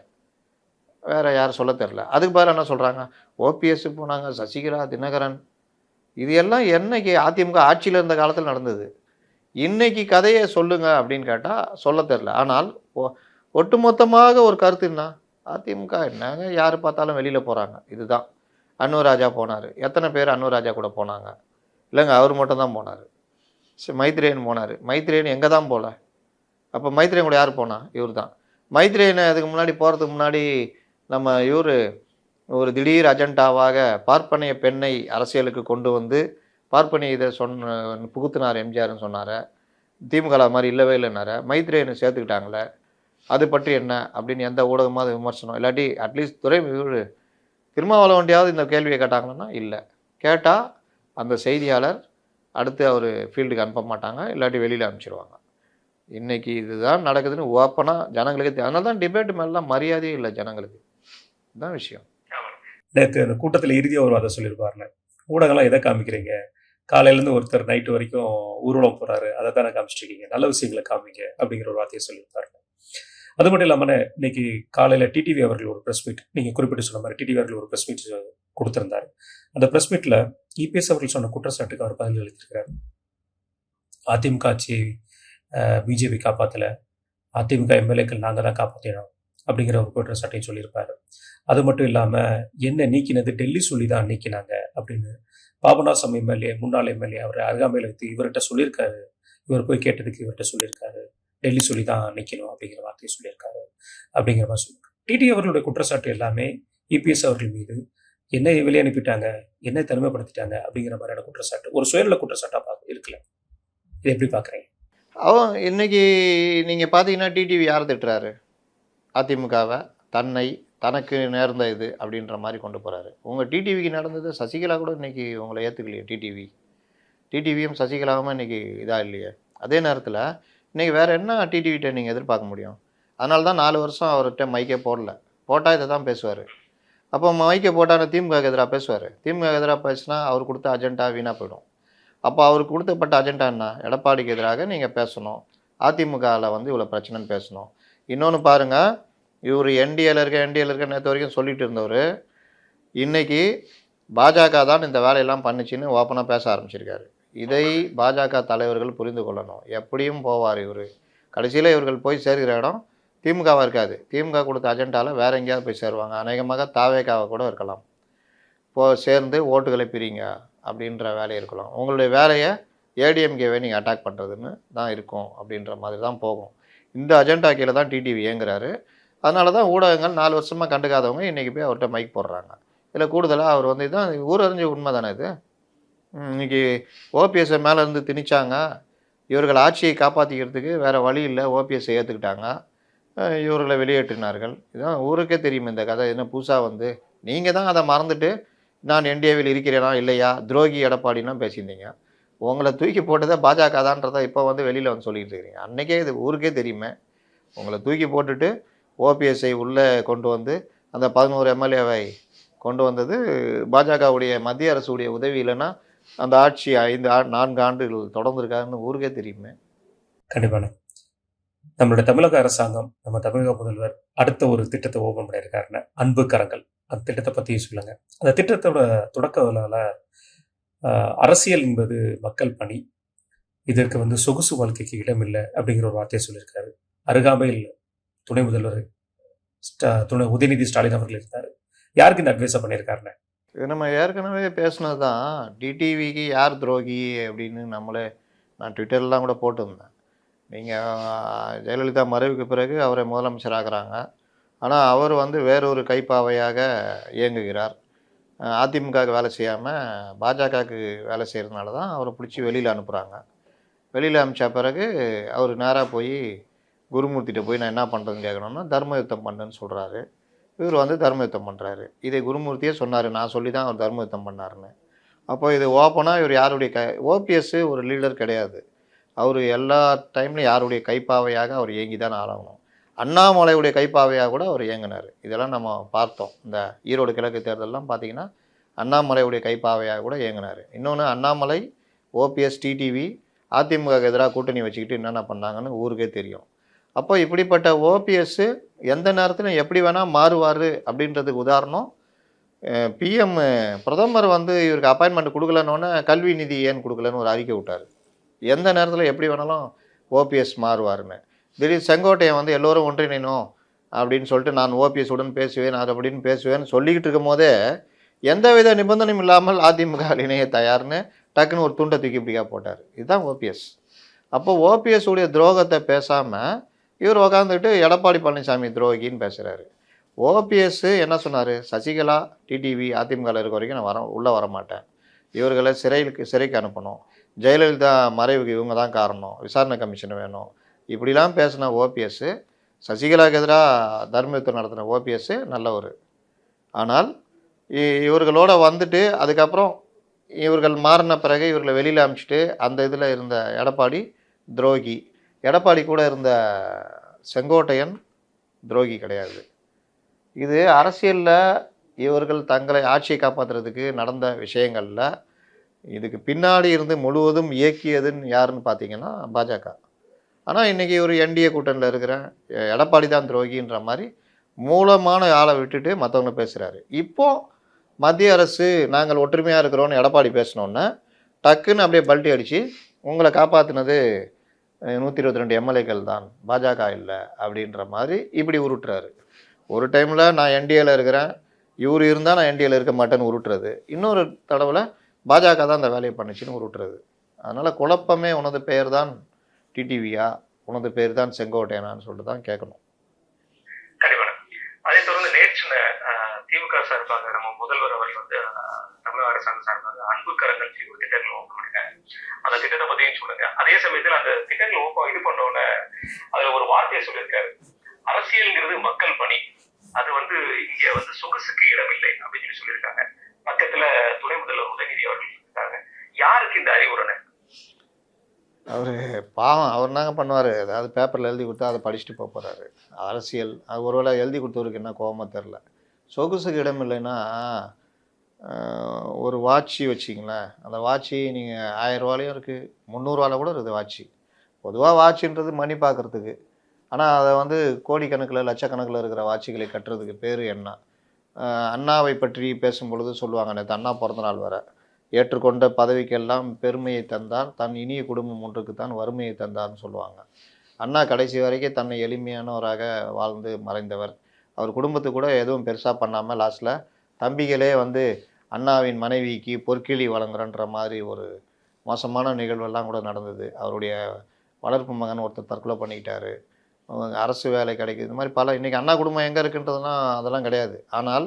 யார் சொல்ல தெரில. அதுக்கு பதிலாக என்ன சொல்கிறாங்க, ஓபிஎஸ் போனாங்க, சசிகலா, தினகரன். இது எல்லாம் என்னைக்கு அதிமுக ஆட்சியில் இருந்த காலத்தில் நடந்தது. இன்னைக்கு கதையை சொல்லுங்க அப்படின்னு கேட்டால் சொல்ல தெரில. ஆனால் ஒட்டுமொத்தமாக ஒரு கருத்து என்ன, அதிமுக என்னங்க யார் பார்த்தாலும் வெளியில் போகிறாங்க. இதுதான். அன்வர் ராஜா போனார், எத்தனை பேர் அன்வர் ராஜா கூட போனாங்க? இல்லைங்க அவர் மட்டும் தான் போனார். மைத்ரேயன் போனார், மைத்ரேயன் எங்கே தான் போகல. அப்போ மைத்ரேயன் கூட யார் போனா? இவர் தான். மைத்ரேயனை அதுக்கு முன்னாடி போகிறதுக்கு முன்னாடி நம்ம இவர் ஒரு திடீர் அஜெண்டாவாக பார்ப்பனிய பெண்ணை அரசியலுக்கு கொண்டு வந்து பார்ப்பனிய இதை புகுத்தினார் எம்ஜிஆர்னு சொன்னார். திமுக மாதிரி இல்லைன்னார. மைத்ரேயனை சேர்த்துக்கிட்டாங்களே, அது பற்றி என்ன அப்படின்னு எந்த ஊடகமாவது விமர்சனம்? இல்லாட்டி அட்லீஸ்ட் திருமாவளவன்டியாவது இந்த கேள்வியை கேட்டாங்கன்னா இல்லை. கேட்டால் அந்த செய்தியாளர் அடுத்து அவர் ஃபீல்டுக்கு அனுப்ப மாட்டாங்க, இல்லாட்டி வெளியில் அனுப்பிச்சிடுவாங்க. இன்றைக்கி இதுதான் நடக்குதுன்னு ஓப்பனாக ஜனங்களுக்கு. அதனால தான் டிபேட் மேலாம் மரியாதையே இல்லை ஜனங்களுக்கு. இதுதான் விஷயம். நேற்று அந்த கூட்டத்தில் இறுதியாக ஒரு அதை சொல்லியிருப்பாருன்னு, ஊடகம்லாம் எதை காமிக்கிறீங்க, காலையிலேருந்து ஒருத்தர் நைட்டு வரைக்கும் ஊர்வலம் போகிறாரு, அதை தானே காமிச்சிட்ருக்கீங்க, நல்ல விஷயங்களை காமிங்க அப்படிங்கிற ஒரு வார்த்தையை சொல்லியிருப்பாரு. அது மட்டும் இல்லாமல் இன்னைக்கு காலையில் டிடிவி அவர்கள் ஒரு ப்ரெஸ் மீட், நீங்கள் குறிப்பிட்டு சொன்ன மாதிரி டிடிவி அவர்கள் ஒரு ப்ரெஸ் மீட் கொடுத்துருந்தார். அந்த ப்ரெஸ் மீட்டில் இபிஎஸ் அவர்கள் சொன்ன குற்றச்சாட்டுக்கு அவர் பதில் அளித்திருக்கிறார். அதிமுக ஆட்சியை பிஜேபி காப்பாற்றலை, அதிமுக எம்எல்ஏக்கள் நாங்கள் தான் காப்பாற்றினோம் அப்படிங்கிற ஒரு குற்றச்சாட்டையும் சொல்லியிருப்பார். அது மட்டும் இல்லாமல் என்ன நீக்கினது டெல்லி சொல்லி தான் நீக்கினாங்க அப்படின்னு பாபநாசம் எம்எல்ஏ, முன்னாள் எம்எல்ஏ அவர் அருகாமையில் வைத்து இவர்கிட்ட சொல்லியிருக்காரு, இவர் போய் கேட்டதுக்கு இவர்கிட்ட சொல்லியிருக்காரு, டெல்லி சொல்லி தான் நிற்கணும் அப்படிங்கிற வார்த்தையை சொல்லியிருக்காரு அப்படிங்கிற மாதிரி சொல்லுவாங்க. டிடி அவர்களுடைய குற்றச்சாட்டு எல்லாமே இபிஎஸ் அவர்கள் மீது என்ன வெளியே அனுப்பிட்டாங்க, என்ன தனிமைப்படுத்திட்டாங்க அப்படிங்கிற மாதிரியான குற்றச்சாட்டு, ஒரு சுயநல குற்றச்சாட்டாக இருக்குல்ல. இதை எப்படி பார்க்குறீங்க? அவன் இன்னைக்கு நீங்கள் பார்த்தீங்கன்னா டிடிவி யார் திட்டுறாரு? அதிமுகவை தனக்கு நேர்ந்த இது அப்படின்ற மாதிரி கொண்டு போகிறாரு. உங்கள் டிடிவிக்கு நடந்தது சசிகலா கூட இன்றைக்கி உங்களை ஏற்றுக்கலையே. டிடிவியும் சசிகலாவும் இன்றைக்கி இதாக இல்லையே. அதே நேரத்தில் இன்றைக்கி வேறு என்ன டிடிவிட்ட நீங்கள் எதிர்பார்க்க முடியும்? அதனால தான் 4 வருஷம் அவர்கிட்ட மைக்கே போடல. போட்டால் இதை தான் பேசுவார். அப்போ மைக்கை போட்டால் திமுகவுக்கு எதிராக பேசுவார். திமுக எதிராக பேசினா அவர் கொடுத்த அஜெண்டா வீணாக போயிடும். அப்போ அவருக்கு கொடுத்தப்பட்ட அஜெண்டா என்ன? எடப்பாடிக்கு எதிராக நீங்கள் பேசணும், அதிமுகவில் வந்து இவ்வளோ பிரச்சனைன்னு பேசணும். இன்னொன்று பாருங்கள், இவர் என்டிஏல இருக்க நேற்று வரைக்கும் சொல்லிட்டு இருந்தவர் இன்றைக்கி பாஜக தான் இந்த வேலையெல்லாம் பண்ணிச்சின்னு ஓப்பனாக பேச ஆரம்பிச்சிருக்காரு. இதை பாஜக தலைவர்கள் புரிந்து கொள்ளணும். எப்படியும் போவார் இவர். கடைசியில் இவர்கள் போய் சேர்கிற இடம் திமுகவாக இருக்காது. திமுக கொடுத்த அஜெண்டாவில் வேறு எங்கேயாவது போய் சேருவாங்க. அநேகமாக தாவேகாவை கூட இருக்கலாம். சேர்ந்து ஓட்டுகளை பிரிங்க அப்படின்ற வேலை இருக்கலாம். உங்களுடைய வேலையை ஏடிஎம்கேவை நீங்கள் அட்டாக் பண்ணுறதுன்னு தான் இருக்கும் அப்படின்ற மாதிரி தான் போகும். இந்த அஜெண்டா கீழே தான் டிடிவி இயங்குறாரு. அதனால தான் ஊடகங்கள் 4 வருஷமாக கண்டுக்காதவங்க இன்றைக்கி போய் அவர்கிட்ட மைக் போடுறாங்க. இதில் கூடுதலாக அவர் வந்து இதுதான் ஊரறிஞ்ச உண்மை தானே இது. இன்னைக்கு ஓபிஎஸ்ஸை மேலேருந்து திணிச்சாங்க. இவர்கள் ஆட்சியை காப்பாற்றிக்கிறதுக்கு வேறு வழி இல்லை, ஓபிஎஸ்ஸை ஏற்றுக்கிட்டாங்க. இவர்களை வெளியேற்றினார்கள். இதுதான் ஊருக்கே தெரியும் இந்த கதை. என்ன புதுசாக வந்து நீங்கள் தான் அதை மறந்துட்டு நான் என்டிஏவில் இருக்கிறேனா இல்லையா, துரோகி எடப்பாடினா பேசியிருந்தீங்க. உங்களை தூக்கி போட்டதை பாஜக தான்றதை இப்போ வந்து வெளியில் வந்து சொல்லிட்டு இருக்கிறீங்க. அன்றைக்கே இது ஊருக்கே தெரியுமே. உங்களை தூக்கி போட்டுட்டு ஓபிஎஸ்ஐ உள்ளே கொண்டு வந்து அந்த 11 எம்எல்ஏவை கொண்டு வந்தது பாஜகவுடைய மத்திய அரசுடைய உதவி. இல்லைன்னா அந்த ஆட்சி 4 ஆண்டுகள் தொடர்ந்துருக்காருன்னு ஊருக்கே தெரியுமே. கண்டிப்பான நம்மளுடைய தமிழக அரசாங்கம், நம்ம தமிழக முதல்வர் அடுத்த ஒரு திட்டத்தை ஓபன் பண்ணியிருக்காருன்னு, அன்பு கரங்கள். அந்த திட்டத்தை பற்றி சொல்லுங்க. அந்த திட்டத்தோட தொடக்க அரசியல் என்பது மக்கள் பணி, இதற்கு வந்து சொகுசு வாழ்க்கைக்கு இடம் இல்லை அப்படிங்கிற ஒரு வார்த்தையை சொல்லியிருக்காரு. அருகாமையில் துணை முதல்வர் துணை உதயநிதி ஸ்டாலின் அவர்கள் இருந்தார். யாருக்கு இந்த அட்வைஸை பண்ணியிருக்காருன்னு இது நம்ம ஏற்கனவே பேசுனது தான். டிடிவிக்கு யார் துரோகி அப்படின்னு நான் ட்விட்டர்லாம் கூட போட்டிருந்தேன். நீங்கள் ஜெயலலிதா மறைவுக்கு பிறகு அவரை முதலமைச்சராகிறாங்க. ஆனால் அவர் வந்து வேறொரு கைப்பாவையாக இயங்குகிறார். அதிமுகவுக்கு வேலை செய்யாமல் பாஜகவுக்கு வேலை செய்கிறதுனால தான் அவரை பிடிச்சி வெளியில் அனுப்புகிறாங்க. வெளியில் அனுப்பிச்ச பிறகு அவர் நேராக போய் குருமூர்த்திகிட்ட போய் நான் என்ன பண்ணுறதுன்னு கேட்கணுன்னா தர்ம யுத்தம் பண்ணுன்னு சொல்கிறாரு. இவர் வந்து தர்ம யுத்தம் பண்ணுறாரு. இதை குருமூர்த்தியே சொன்னார், நான் சொல்லி தான் அவர் தர்ம யுத்தம் பண்ணாருன்னு. அப்போ இது ஓப்பனாக இவர் யாருடைய ஓபிஎஸ் ஒரு லீடர் கிடையாது. அவர் எல்லா டைம்லையும் யாருடைய கைப்பாவையாக அவர் இயங்கி தான் ஆளணும். அண்ணாமலையுடைய கைப்பாவையாக கூட அவர் இயங்கினார். இதெல்லாம் நம்ம பார்த்தோம். இந்த ஈரோடு கிழக்கு தேர்தலெலாம் பார்த்திங்கன்னா அண்ணாமலையுடைய கைப்பாவையாக கூட இயங்கினார். இன்னொன்று, அண்ணாமலை, ஓபிஎஸ், டிடிவி அதிமுகவுக்கு எதிராக கூட்டணி வச்சுக்கிட்டு என்னென்ன பண்ணாங்கன்னு ஊருக்கே தெரியும். அப்போ இப்படிப்பட்ட ஓபிஎஸ்ஸு எந்த நேரத்திலும் எப்படி வேணால் மாறுவார் அப்படின்றதுக்கு உதாரணம் பிஎம் பிரதமர் வந்து இவருக்கு அப்பாயின்மெண்ட் கொடுக்கலன்னொன்னே கல்வி நிதி ஏன் கொடுக்கலன்னு ஒரு அறிக்கை விட்டார். எந்த நேரத்தில் எப்படி வேணாலும் ஓபிஎஸ் மாறுவார்னு. திடீர் செங்கோட்டையன் வந்து எல்லோரும் ஒன்றிணைணும் அப்படின்னு சொல்லிட்டு நான் ஓபிஎஸ் உடன் பேசுவேன், அது அப்படின்னு பேசுவேன்னு சொல்லிக்கிட்டு இருக்கும் போதே எந்தவித நிபந்தனையும் இல்லாமல் அதிமுக இணைய தயார்னு டக்குன்னு ஒரு துண்டை தூக்கி இப்படிக்கா போட்டார். இதுதான் ஓபிஎஸ். அப்போ ஓபிஎஸ் உடைய துரோகத்தை பேசாமல் இவர் உக்காந்துக்கிட்டு எடப்பாடி பழனிசாமி துரோகின்னு பேசுகிறாரு. ஓபிஎஸ் என்ன சொன்னார்? சசிகலா, டிடிவி அதிமுகவில் இருக்க வரைக்கும் நான் உள்ளே வரமாட்டேன், இவர்களை சிறைக்கு அனுப்பணும், ஜெயலலிதா மறைவுக்கு இவங்க தான் காரணம், விசாரணை கமிஷன் வேணும், இப்படிலாம் பேசின ஓபிஎஸ், சசிகலாவுக்கு எதிராக தர்மயுத்தம் நடத்தின ஓபிஎஸ் நல்லவர். ஆனால் இவர்களோட வந்துட்டு அதுக்கப்புறம் இவர்கள் மாறின பிறகு இவர்களை வெளியில் அனுப்பிச்சிட்டு அந்த இதில் இருந்த எடப்பாடி துரோகி. எடப்பாடி கூட இருந்த செங்கோட்டையன் துரோகி கிடையாது. இது அரசியலில் இவர்கள் தங்களை ஆட்சியை காப்பாற்றுறதுக்கு நடந்த விஷயங்களில் இதுக்கு பின்னாடி இருந்து முழுவதும் இயக்கியதுன்னு யாருன்னு பார்த்தீங்கன்னா பாஜக. ஆனால் இன்றைக்கி ஒரு என்டிஏ கூட்டணியில் இருக்கிற எடப்பாடி தான் துரோகின்ற மாதிரி மூலமான ஆளை விட்டுட்டு மற்றவங்க பேசுகிறாரு. இப்போது மத்திய அரசு நாங்கள் ஒற்றுமையாக இருக்கிறோன்னு எடப்பாடி பேசினோன்னே டக்குன்னு அப்படியே பல்ட்டி அடித்து உங்களை காப்பாற்றினது 122 எம்எல்ஏக்கள் தான், பாஜக இல்லை அப்படின்ற மாதிரி இப்படி உருட்டுறாரு. ஒரு டைமில் நான் என்டிஏவில் இருக்கிறேன், இவர் இருந்தால் நான் என்டிஏவில் இருக்க மாட்டேன்னு உருட்டுறது. இன்னொரு தடவை பாஜக தான் அந்த வேலையை பண்ணிச்சுன்னு உருட்டுறது. அதனால் குழப்பமே உனது பெயர் தான் டிடிவியா, உனது பேர் தான் செங்கோட்டையனான்னு சொல்லிட்டு தான் கேட்கணும். அதை தொடர்ந்து நேற்று திமுக சார்பாக நம்ம முதல்வர் அவர்கள் வந்து தமிழக அரசாங்கம் சார்பாக அன்பு கரங்கள் ஒரு திட்டங்கள் ஓப்பன் பண்ணுங்க, அந்த திட்டத்தை பத்தியும் சொல்லுங்க. அதே சமயத்தில் அந்த திட்டங்கள் இது பண்ணோன்னு அதுல ஒரு வார்த்தையை சொல்லியிருக்காரு, அரசியல்ங்கிறது மக்கள் பணி, அது வந்து இங்க வந்து சொகுசுக்கு இடமில்லை அப்படின்னு சொல்லியிருக்காங்க. பக்கத்துல துணை முதல்வர் உதயநிதி அவர்கள் இருக்காங்க. யாருக்கு இந்த அறிவுரை? அவர் பாவம், அவர் நாங்கள் பண்ணுவார், ஏதாவது பேப்பரில் எழுதி கொடுத்தா அதை படிச்சுட்டு போக போகிறாரு. அரசியல் அது ஒருவேளை எழுதி கொடுத்தவருக்கு என்ன கோபமாக தெரில. சொகுசுக்கு இடம் இல்லைன்னா ஒரு வாட்சி வச்சிங்களேன், அந்த வாட்சி நீங்கள் 1000 ரூபாலையும் இருக்குது, 300 ரூபாவில் கூட இருக்குது வாட்சி. பொதுவாக வாட்சின்றது மணி பார்க்குறதுக்கு, ஆனால் அதை வந்து கோடிக்கணக்கில் லட்சக்கணக்கில் இருக்கிற வாட்சிகளை கட்டுறதுக்கு பேர் என்ன? அண்ணாவை பற்றி பேசும் பொழுது சொல்லுவாங்க, நேற்று அண்ணா பிறந்த நாள் வர, ஏற்றுக்கொண்ட பதவிக்கெல்லாம் பெருமையை தந்தார், தன் இனிய குடும்பம் ஒன்றுக்கு தான் வறுமையை தந்தார்னு சொல்லுவாங்க. அண்ணா கடைசி வரைக்கும் தன்னை எளிமையானவராக வாழ்ந்து மறைந்தவர். அவர் குடும்பத்துக்கு கூட எதுவும் பெருசாக பண்ணாமல் லாஸ்ட்டில் தம்பிகளே வந்து அண்ணாவின் மனைவிக்கு பொற்கிழி வழங்குறன்ற மாதிரி ஒரு மோசமான நிகழ்வெல்லாம் கூட நடந்தது. அவருடைய வளர்ப்பு மகன் ஒருத்தர் தற்கொலை பண்ணிக்கிட்டாரு. அரசு வேலை கிடைக்குது. இந்த மாதிரி பல இன்றைக்கி அண்ணா குடும்பம் எங்கே இருக்குன்றதுனா அதெல்லாம் கிடையாது. ஆனால்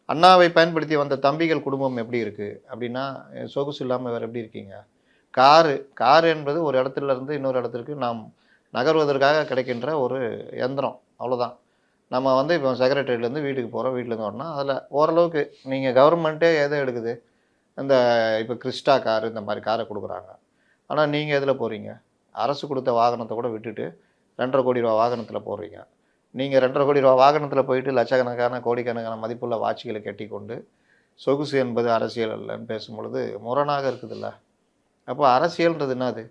அண்ணாவை பயன்படுத்தி வந்த தம்பிகள் குடும்பம் எப்படி இருக்குது அப்படின்னா, சொகுசு இல்லாமல் வேறு எப்படி இருக்கீங்க? காரு என்பது ஒரு இடத்துல இருந்து இன்னொரு இடத்திற்கு நாம் நகர்வதற்காக கிடைக்கின்ற ஒரு யந்திரம், அவ்வளோதான். நம்ம வந்து இப்போ செக்ரட்டரியிலேருந்து வீட்டுக்கு போகிறோம், வீட்டிலேருந்து வரணும். அதில் ஓரளவுக்கு நீங்கள் கவர்மெண்ட்டே எதை எடுக்குது, இந்த இப்போ கிறிஸ்டா காரு இந்த மாதிரி காரை கொடுக்குறாங்க. ஆனால் நீங்கள் எதில் போகிறீங்க? அரசு கொடுத்த வாகனத்தை கூட விட்டுட்டு 2.5 கோடி ரூபா வாகனத்தில் போடுறீங்க. நீங்கள் 2.5 கோடி ரூபா வாகனத்தில் போயிட்டு லட்சக்கணக்கான கோடிக்கணக்கான மதிப்புள்ள வாட்சிகளை கட்டி கொண்டு சொகுசு என்பது அரசியல் அல்லன்னு பேசும்பொழுது முரணாக இருக்குதுல்ல. அப்போ அரசியல்ன்றது என்னது?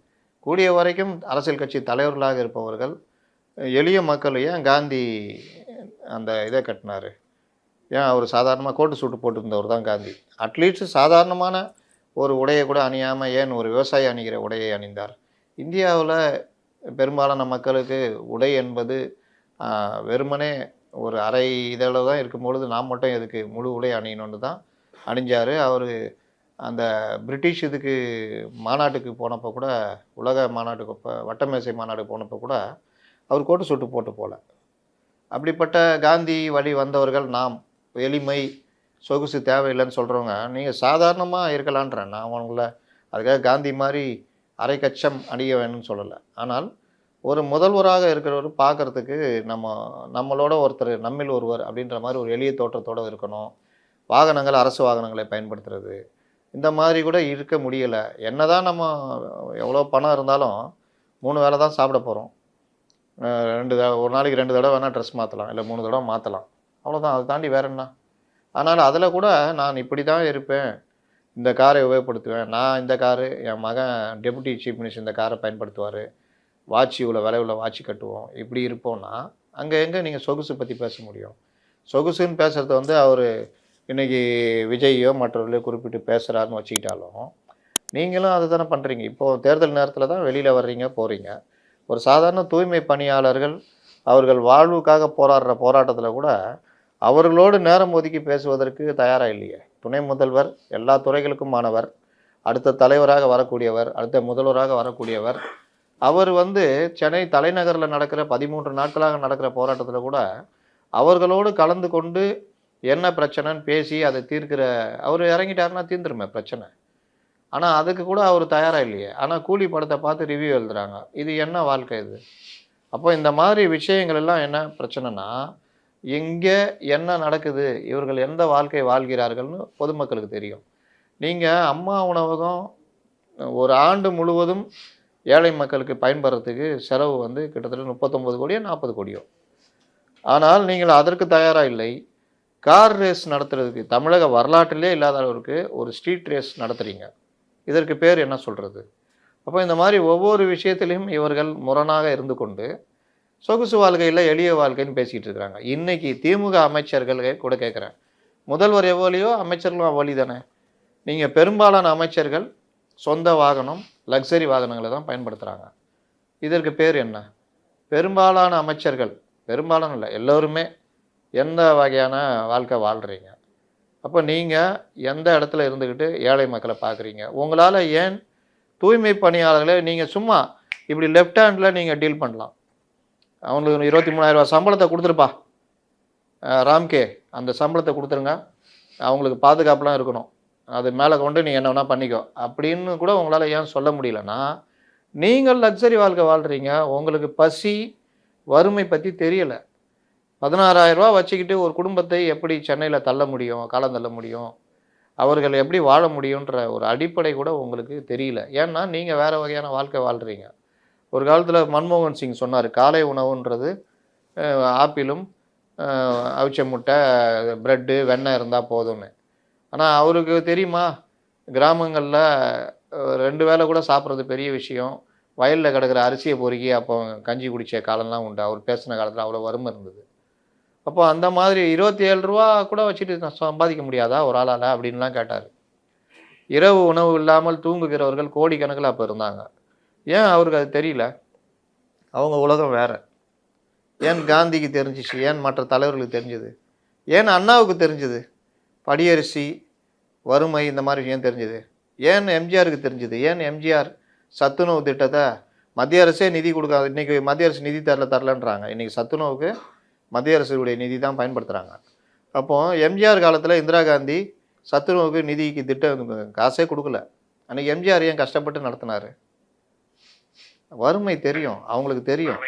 கூடிய வரைக்கும் அரசியல் கட்சி தலைவர்களாக இருப்பவர்கள் எளிய மக்கள் ஏன் காந்தி அந்த இதை கட்டினார்? ஏன் அவர் சாதாரணமாக கோட்டு சூட்டு போட்டுருந்தவர் தான் காந்தி. அட்லீஸ்ட் சாதாரணமான ஒரு உடையை கூட அணியாமல் ஏன் ஒரு விவசாயி அணிகிற உடையை அணிந்தார்? இந்தியாவில் பெரும்பாலான மக்களுக்கு உடை என்பது வெறுமனே ஒரு அரை இதில் தான் இருக்கும்பொழுது நாம் மட்டும் எதுக்கு முழு உடை அணியணுன்னு தான் அணிஞ்சார். அவர் அந்த பிரிட்டிஷ் இதுக்கு மாநாட்டுக்கு போனப்போ கூட, உலக மாநாட்டுக்கு வட்டமேசை மாநாடு போனப்போ கூட அவர் கோட்டு சூட்டு போட்டு போகல. அப்படிப்பட்ட காந்தி வழி வந்தவர்கள் நாம். எளிமை சொகுசு தேவையில்லைன்னு சொல்கிறவங்க நீங்கள் சாதாரணமாக இருக்கலான்றேன் நான். அவங்கள அதுக்காக காந்தி மாதிரி அரை கச்சம் அணிய வேணும்னு சொல்லலை. ஆனால் ஒரு முதல்வராக இருக்கிறவர் பார்க்குறதுக்கு நம்மளோட ஒருத்தர், நம்மில் ஒருவர் அப்படின்ற மாதிரி ஒரு எளிய தோற்றத்தோடு இருக்கணும். வாகனங்கள் அரசு வாகனங்களை பயன்படுத்துறது இந்த மாதிரி கூட இருக்க முடியலை. என்ன தான் நம்ம எவ்வளோ பணம் இருந்தாலும் 3 வேளை தான் சாப்பிட போகிறோம். 2 ஒரு நாளைக்கு 2 தடவை வேணால் ட்ரெஸ் மாற்றலாம், இல்லை 3 தடவை மாற்றலாம், அவ்வளோதான். அதை தாண்டி வேற என்ன? ஆனால் அதில் கூட நான் இப்படி தான் இருப்பேன், இந்த காரை உபயோகப்படுத்துவேன், நான் இந்த காரு, என் மகன் டெபுட்டி சீஃப் மினிஸ்டர் இந்த காரை பயன்படுத்துவார், வாட்சி உள்ள விலை உள்ள வாட்சி கட்டுவோம், இப்படி இருப்போம்னா அங்கே எங்கே நீங்கள் சொகுசு பற்றி பேச முடியும்? சொகுசுன்னு பேசுகிறது வந்து அவர் இன்றைக்கி விஜய்யோ மற்றவர்களையோ குறிப்பிட்டு பேசுகிறாருன்னு வச்சுக்கிட்டாலும் நீங்களும் அதை தானே பண்ணுறீங்க. இப்போது தேர்தல் நேரத்தில் தான் வெளியில் வர்றீங்க போகிறீங்க. ஒரு சாதாரண தூய்மை பணியாளர்கள் அவர்கள் வாழ்வுக்காக போராடுற போராட்டத்தில் கூட அவர்களோடு நேரம் ஒதுக்கி பேசுவதற்கு தயாராக இல்லையே. துணை முதல்வர் எல்லா துறைகளுக்கும் மாணவர், அடுத்த தலைவராக வரக்கூடியவர், அடுத்த முதல்வராக வரக்கூடியவர். அவர் வந்து சென்னை தலைநகரில் நடக்கிற 13 நாட்களாக நடக்கிற போராட்டத்தில் கூட அவர்களோடு கலந்து கொண்டு என்ன பிரச்சனைன்னு பேசி அதை தீர்க்கிற அவர் இறங்கிட்டாருன்னா தீர்ந்துருமே பிரச்சனை. ஆனால் அதுக்கு கூட அவர் தயாராக இல்லையே. ஆனால் கூலி படத்தை பார்த்து ரிவ்யூ எழுதுகிறாங்க. இது என்ன வாழ்க்கை இது? அப்போ இந்த மாதிரி விஷயங்கள் எல்லாம் என்ன பிரச்சனைனா, எங்கே என்ன நடக்குது, இவர்கள் எந்த வாழ்க்கை வாழ்கிறார்கள்னு பொதுமக்களுக்கு தெரியும். நீங்கள் அம்மா உணவகம் ஒரு ஆண்டு முழுவதும் ஏழை மக்களுக்கு பயன்படுறதுக்கு செலவு வந்து கிட்டத்தட்ட 39 கோடியோ 40 கோடியோ. ஆனால் நீங்கள் அதற்கு தயாராக இல்லை. கார் ரேஸ் நடத்துறதுக்கு தமிழக வரலாற்றிலே இல்லாத அளவுக்கு ஒரு ஸ்ட்ரீட் ரேஸ் நடத்துகிறீங்க. இதற்கு பேர் என்ன சொல்கிறது? அப்போ இந்த மாதிரி ஒவ்வொரு விஷயத்திலையும் இவர்கள் முரணாக இருந்து கொண்டு சொகுசு வாழ்க்கையில் எளிய வாழ்க்கைன்னு பேசிகிட்டு இருக்கிறாங்க. இன்றைக்கி திமுக அமைச்சர்கள் கூட கேட்குறேன், முதல்வர் எவ்வளியோ அமைச்சர்களும் அவ்வளி தானே. நீங்கள் பெரும்பாலான அமைச்சர்கள் சொந்த வாகனம், லக்ஸரி வாகனங்களை தான் பயன்படுத்துகிறாங்க. இதற்கு பேர் என்ன? பெரும்பாலான அமைச்சர்கள், பெரும்பாலான இல்லை எல்லோருமே எந்த வகையான வாழ்க்கை வாழ்கிறீங்க? அப்போ நீங்கள் எந்த இடத்துல இருந்துக்கிட்டு ஏழை மக்களை பார்க்குறீங்க? உங்களால் ஏன் தூய்மை பணியாளர்களை நீங்கள் சும்மா இப்படி லெஃப்ட் ஹேண்டில் நீங்கள் டீல் பண்ணலாம். அவங்களுக்கு 23,000 ரூபா சம்பளத்தை கொடுத்துருப்பா ராம்கே, அந்த சம்பளத்தை கொடுத்துருங்க, அவங்களுக்கு பாதுகாப்புலாம் இருக்கணும், அது மேலே கொண்டு நீ என்ன வேணால் பண்ணிக்கோ அப்படின்னு கூட உங்களால் ஏன் சொல்ல முடியலன்னா, நீங்கள் லக்ஸரி வாழ்க்கை வாழ்கிறீங்க. உங்களுக்கு பசி வறுமை பற்றி தெரியலை. 16,000 ரூபா வச்சுக்கிட்டு ஒரு குடும்பத்தை எப்படி சென்னையில் தள்ள முடியும், காலம் தள்ள முடியும், அவர்கள் எப்படி வாழ முடியுன்ற ஒரு அடிப்படை கூட உங்களுக்கு தெரியல. ஏன்னா நீங்கள் வேறு வகையான வாழ்க்கை வாழ்கிறீங்க. ஒரு காலத்தில் மன்மோகன் சிங் சொன்னார், காலை உணவுன்றது ஆப்பிளும் அவிச்ச முட்டை, ப்ரெட்டு, வெண்ணெய் இருந்தால் போதும்னு. ஆனால் அவருக்கு தெரியுமா, கிராமங்களில் 2 வேளை கூட சாப்பிட்றது பெரிய விஷயம். வயலில் கிடக்கிற அரிசியை பொறுக்கி அப்போ கஞ்சி குடித்த காலம்லாம் உண்டு. அவர் பேசின காலத்தில் அவ்வளோ வறுமை இருந்தது. அப்போ அந்த மாதிரி 27 ரூபா கூட வச்சுட்டு சம்பாதிக்க முடியாதா ஒரு ஆளால் அப்படின்லாம் கேட்டார். இரவு உணவு இல்லாமல் தூங்குகிறவர்கள் கோடிக்கணக்கில் அப்போ இருந்தாங்க. ஏன் அவருக்கு அது தெரியல? அவங்க உலகம் வேறு. ஏன் காந்திக்கு தெரிஞ்சிச்சு? ஏன் மற்ற தலைவர்களுக்கு தெரிஞ்சது? ஏன் அண்ணாவுக்கு தெரிஞ்சது? படியரிசி வறுமை இந்த மாதிரி விஷயம் தெரிஞ்சுது. ஏன் எம்ஜிஆருக்கு தெரிஞ்சுது? ஏன் எம்ஜிஆர் சத்துணவு திட்டத்தை மத்திய அரசே நிதி கொடுக்காது? இன்றைக்கி மத்திய அரசு நிதி தரலன்றாங்க. இன்றைக்கி சத்துணவுக்கு மத்திய அரசுடைய நிதி தான் பயன்படுத்துகிறாங்க. அப்போது எம்ஜிஆர் காலத்தில் இந்திரா காந்தி சத்துணவுக்கு நிதிக்கு திட்டம் காசே கொடுக்கல. அன்றைக்கி எம்ஜிஆர் ஏன் கஷ்டப்பட்டு நடத்தினார்? வறுமை தெரியும், அவங்களுக்கு தெரியும்.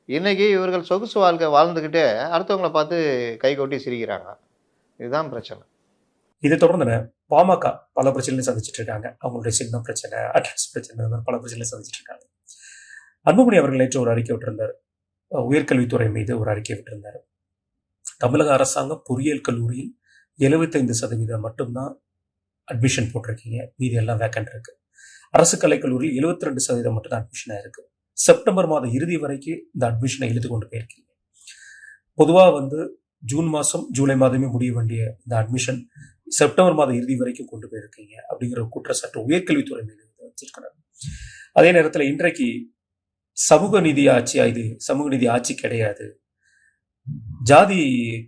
இன்றைக்கி இவர்கள் சொகுசு வாழ்க்கை வாழ்ந்துக்கிட்டே அடுத்தவங்களை பார்த்து கை கொட்டி சிரிக்கிறாங்க. இதுதான் பிரச்சனை. இதை தொடர்ந்து பாமக பல பிரச்சனைகளை சந்திச்சுட்டு இருக்காங்க. அவங்களுடைய சின்னம் பிரச்சனை, அட்ரஸ் பிரச்சனை, பல பிரச்சனைகளை சந்திச்சுட்டு இருக்காங்க. அன்புமணி அவர்கள் நேற்று ஒரு அறிக்கை விட்டிருந்தார். உயர்கல்வித்துறை மீது ஒரு அறிக்கை விட்டிருந்தார். தமிழக அரசாங்கம் பொறியியல் கல்லூரியில் 75% மட்டும்தான் அட்மிஷன் போட்டிருக்கீங்க, மீதி எல்லாம் வேக்கண்ட் இருக்கு. அரசு கலைக்கல்லூரியில் 72% மட்டும்தான் அட்மிஷனாக இருக்கு. செப்டம்பர் மாதம் இறுதி வரைக்கும் இந்த அட்மிஷனை இழுத்து கொண்டு போயிருக்கீங்க. பொதுவாக ஜூன் மாதம் ஜூலை மாதமே முடிய வேண்டிய இந்த அட்மிஷன் செப்டம்பர் மாதம் இறுதி வரைக்கும் கொண்டு போயிருக்கீங்க அப்படிங்கிற ஒரு குற்றச்சாட்டு உயர்கல்வித்துறை மீது வச்சிருக்கிறார். அதே நேரத்தில் இன்றைக்கு சமூக நீதி ஆட்சியா? இது சமூக நீதி ஆட்சி கிடையாது. ஜாதி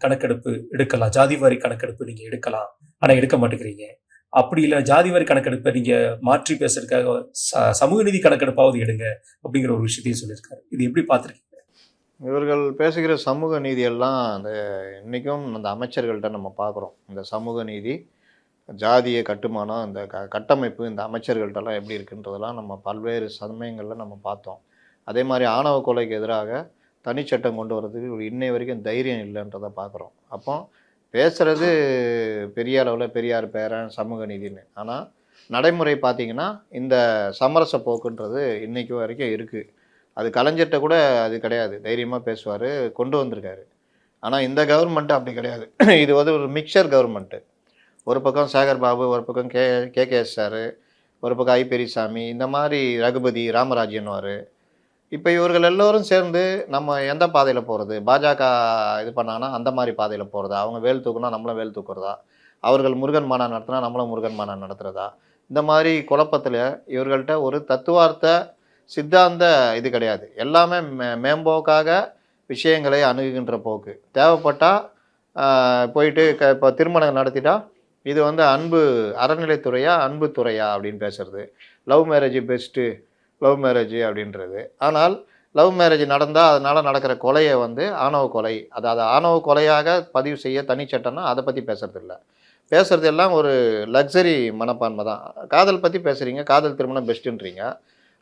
கணக்கெடுப்பு எடுக்கலாம், ஜாதி வாரி கணக்கெடுப்பு நீங்க எடுக்கலாம், ஆனா எடுக்க மாட்டேங்கிறீங்க. அப்படி இல்லை, ஜாதி வாரி கணக்கெடுப்பை நீங்க மாற்றி பேசுறதுக்காக சமூக நீதி கணக்கெடுப்பாவது எடுங்க அப்படிங்கிற ஒரு விஷயத்தையும் சொல்லியிருக்காரு. இது எப்படி பார்த்துருக்கீங்க? இவர்கள் பேசுகிற சமூக நீதியெல்லாம் அந்த இன்றைக்கும் அந்த அமைச்சர்கள்ட்ட நம்ம பார்க்குறோம். இந்த சமூக நீதி, ஜாதிய கட்டுமானம், இந்த கட்டமைப்பு இந்த அமைச்சர்கள்ட்டெல்லாம் எப்படி இருக்குன்றதெல்லாம் நம்ம பல்வேறு சமயங்களில் நம்ம பார்த்தோம். அதே மாதிரி ஆணவ கொலைக்கு எதிராக தனிச்சட்டம் கொண்டு வரதுக்கு இன்னை வரைக்கும் தைரியம் இல்லைன்றதை பார்க்குறோம். அப்போ பேசுகிறது பெரிய அளவில் பெரியார் பேரன் சமூக நீதின்னு, ஆனால் நடைமுறை பார்த்திங்கன்னா இந்த சமரச போக்குன்றது இன்றைக்கு வரைக்கும் இருக்குது. அது கலைஞர்கிட்ட கூட அது கிடையாது, தைரியமாக பேசுவார், கொண்டு வந்திருக்காரு. ஆனால் இந்த கவர்மெண்ட்டு அப்படி கிடையாது. இது ஒரு மிக்சர் கவர்மெண்ட்டு. ஒரு பக்கம் சேகர் பாபு, ஒரு பக்கம் கேகேஎஸ் சார், ஒரு பக்கம் ஐ பெரியசாமி, இந்த மாதிரி ரகுபதி ராமராஜ்யன்வார். இப்போ இவர்கள் எல்லோரும் சேர்ந்து நம்ம எந்த பாதையில் போகிறது? பாஜக இது பண்ணாங்கன்னா அந்த மாதிரி பாதையில் போகிறதா? அவங்க வேல் தூக்குனா நம்மளும் வேல் தூக்குறதா? அவர்கள் முருகன் மாநாடு நடத்தினா நம்மளும் முருகன் மாநாடு நடத்துகிறதா? இந்த மாதிரி குழப்பத்தில் இவர்கள்ட்ட ஒரு தத்துவார்த்த சித்தாந்த இது கிடையாது. எல்லாமே மேம்போக்காக விஷயங்களை அணுகுகின்ற போக்கு. தேவைப்பட்டால் போயிட்டு இப்போ திருமணம் நடத்திட்டா இது அன்பு அறநிலைத்துறையா அன்பு துறையா அப்படின்னு பேசுறது. Love marriage best, love marriage அப்படின்றது. ஆனால் லவ் மேரேஜ் நடந்தால் அதனால் நடக்கிற கொலையை ஆணவ கொலை, அதாவது ஆணவ கொலையாக பதிவு செய்ய தனிச்சட்டம்னா அதை பற்றி பேசுறது இல்லை. பேசுறது எல்லாம் ஒரு லக்ஸரி மனப்பான்மை தான். காதல் பற்றி பேசுகிறீங்க, காதல் திருமணம் பெஸ்ட்டுன்றீங்க.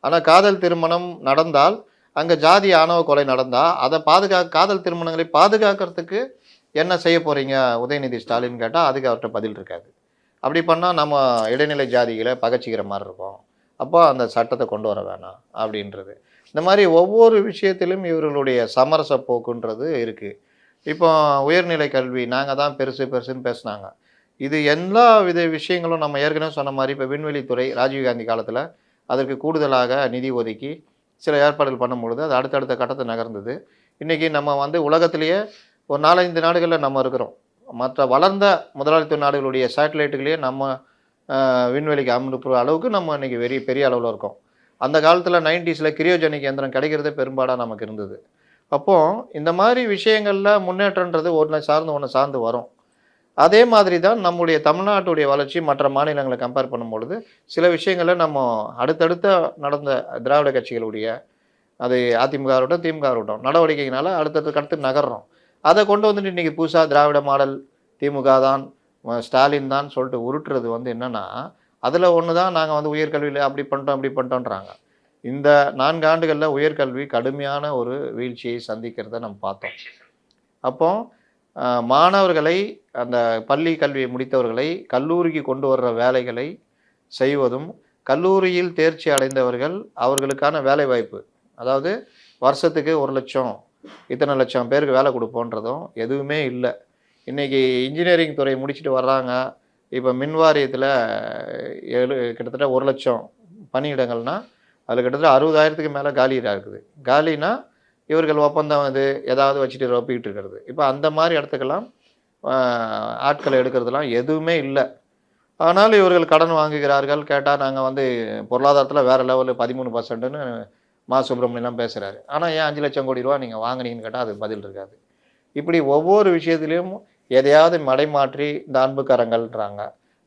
ஆனால் காதல் திருமணம் நடந்தால் அங்கே ஜாதி ஆணவ கொலை நடந்தால் அதை காதல் திருமணங்களை பாதுகாக்கிறதுக்கு என்ன செய்ய போகிறீங்க உதயநிதி ஸ்டாலின் கேட்டால் அதுக்கு அவர்கிட்ட பதில் இருக்காது. அப்படி பண்ணால் நம்ம இடைநிலை ஜாதிகளை பகச்சிக்கிற மாதிரி இருக்கும். அப்போ அந்த சட்டத்தை கொண்டு வர வேணாம் அப்படின்றது. இந்த மாதிரி ஒவ்வொரு விஷயத்திலும் இவர்களுடைய சமரச போக்குன்றது இருக்குது. இப்போ உயர்நிலை கல்வி நாங்கள் தான் பெருசுன்னு பேசுனாங்க. இது எல்லா வித விஷயங்களும் நம்ம ஏற்கனவே சொன்ன மாதிரி இப்போ விண்வெளித்துறை ராஜீவ்காந்தி காலத்தில் அதற்கு கூடுதலாக நிதி ஒதுக்கி சில ஏற்பாடுகள் பண்ணும்பொழுது அது அடுத்தடுத்த கட்டத்தை நகர்ந்தது. இன்றைக்கி நம்ம உலகத்திலேயே ஒரு 4-5 நாடுகளில் நம்ம இருக்கிறோம். மற்ற வளர்ந்த முதலாளித்துவ நாடுகளுடைய சேட்டலைட்டுகளையே நம்ம விண்வெளிக்கு அனுப்புகிற அளவுக்கு நம்ம இன்றைக்கி பெரிய அளவில் இருக்கோம். அந்த காலத்தில் 90s கிரியோஜெனிக் இயந்திரம் கிடைக்கிறதே பெரும்பாடாக நமக்கு இருந்தது. அப்போது இந்த மாதிரி விஷயங்களில் முன்னேற்றன்றது ஒன்று சார்ந்து வரும். அதே மாதிரி தான் நம்முடைய தமிழ்நாட்டுடைய வளர்ச்சி மற்ற மாநிலங்களை கம்பேர் பண்ணும்பொழுது சில விஷயங்களில் நம்ம அடுத்தடுத்த நடந்த திராவிட கட்சிகளுடைய அது அதிமுக இருக்கட்டும் திமுக இருக்கட்டும் நடவடிக்கையினால அடுத்தடுத்து நகர்றோம். அதை கொண்டு வந்துட்டு இன்றைக்கி புதுசாக திராவிட மாடல் திமுக தான் ஸ்டாலின் தான் சொல்லிட்டு உருட்டுறது என்னென்னா அதில் ஒன்று தான் நாங்கள் உயர்கல்வியில் அப்படி பண்ணிட்டோன்றாங்க. இந்த 4 ஆண்டுகளில் உயர்கல்வி கடுமையான ஒரு வீழ்ச்சியை சந்திக்கிறத நம்ம பார்த்தோம். அப்போ மாணவர்களை அந்த பள்ளி கல்வியை முடித்தவர்களை கல்லூரிக்கு கொண்டு வர்ற வேலைகளை செய்வதும், கல்லூரியில் தேர்ச்சி அடைந்தவர்கள் அவர்களுக்கான வேலை வாய்ப்பு, அதாவது வருஷத்துக்கு 1 லட்சம் இத்தனை லட்சம் பேருக்கு வேலை கொடுப்போன்றதும் எதுவுமே இல்லை. இன்றைக்கி இன்ஜினியரிங் துறை முடிச்சுட்டு வர்றாங்க. இப்போ மின் வாரியத்தில் கிட்டத்தட்ட 1 லட்சம் பணியிடங்கள்னால் அதில் கிட்டத்தட்ட 60,000க்கு மேலே காலியாக இருக்குது. காலினா இவர்கள் ஒப்பந்தம் ஏதாவது வச்சுட்டு ரொப்பிக்கிட்டு இருக்கிறது. இப்போ அந்த மாதிரி இடத்துக்கெல்லாம் ஆட்களை எடுக்கிறதுலாம் எதுவுமே இல்லை. ஆனாலும் இவர்கள் கடன் வாங்குகிறார்கள். கேட்டால் நாங்கள் பொருளாதாரத்தில் வேறு லெவலில் 13%ன்னு மா சுப்பிரமணியெலாம் பேசுகிறாரு. ஆனால் ஏன் 5 லட்சம் கோடி ரூபா நீங்கள் வாங்கினீங்கன்னு கேட்டால் அது பதில் இருக்காது. இப்படி ஒவ்வொரு விஷயத்துலையும் எதையாவது மடைமாற்றி இந்த அன்புக்கரங்கள்ன்றாங்க.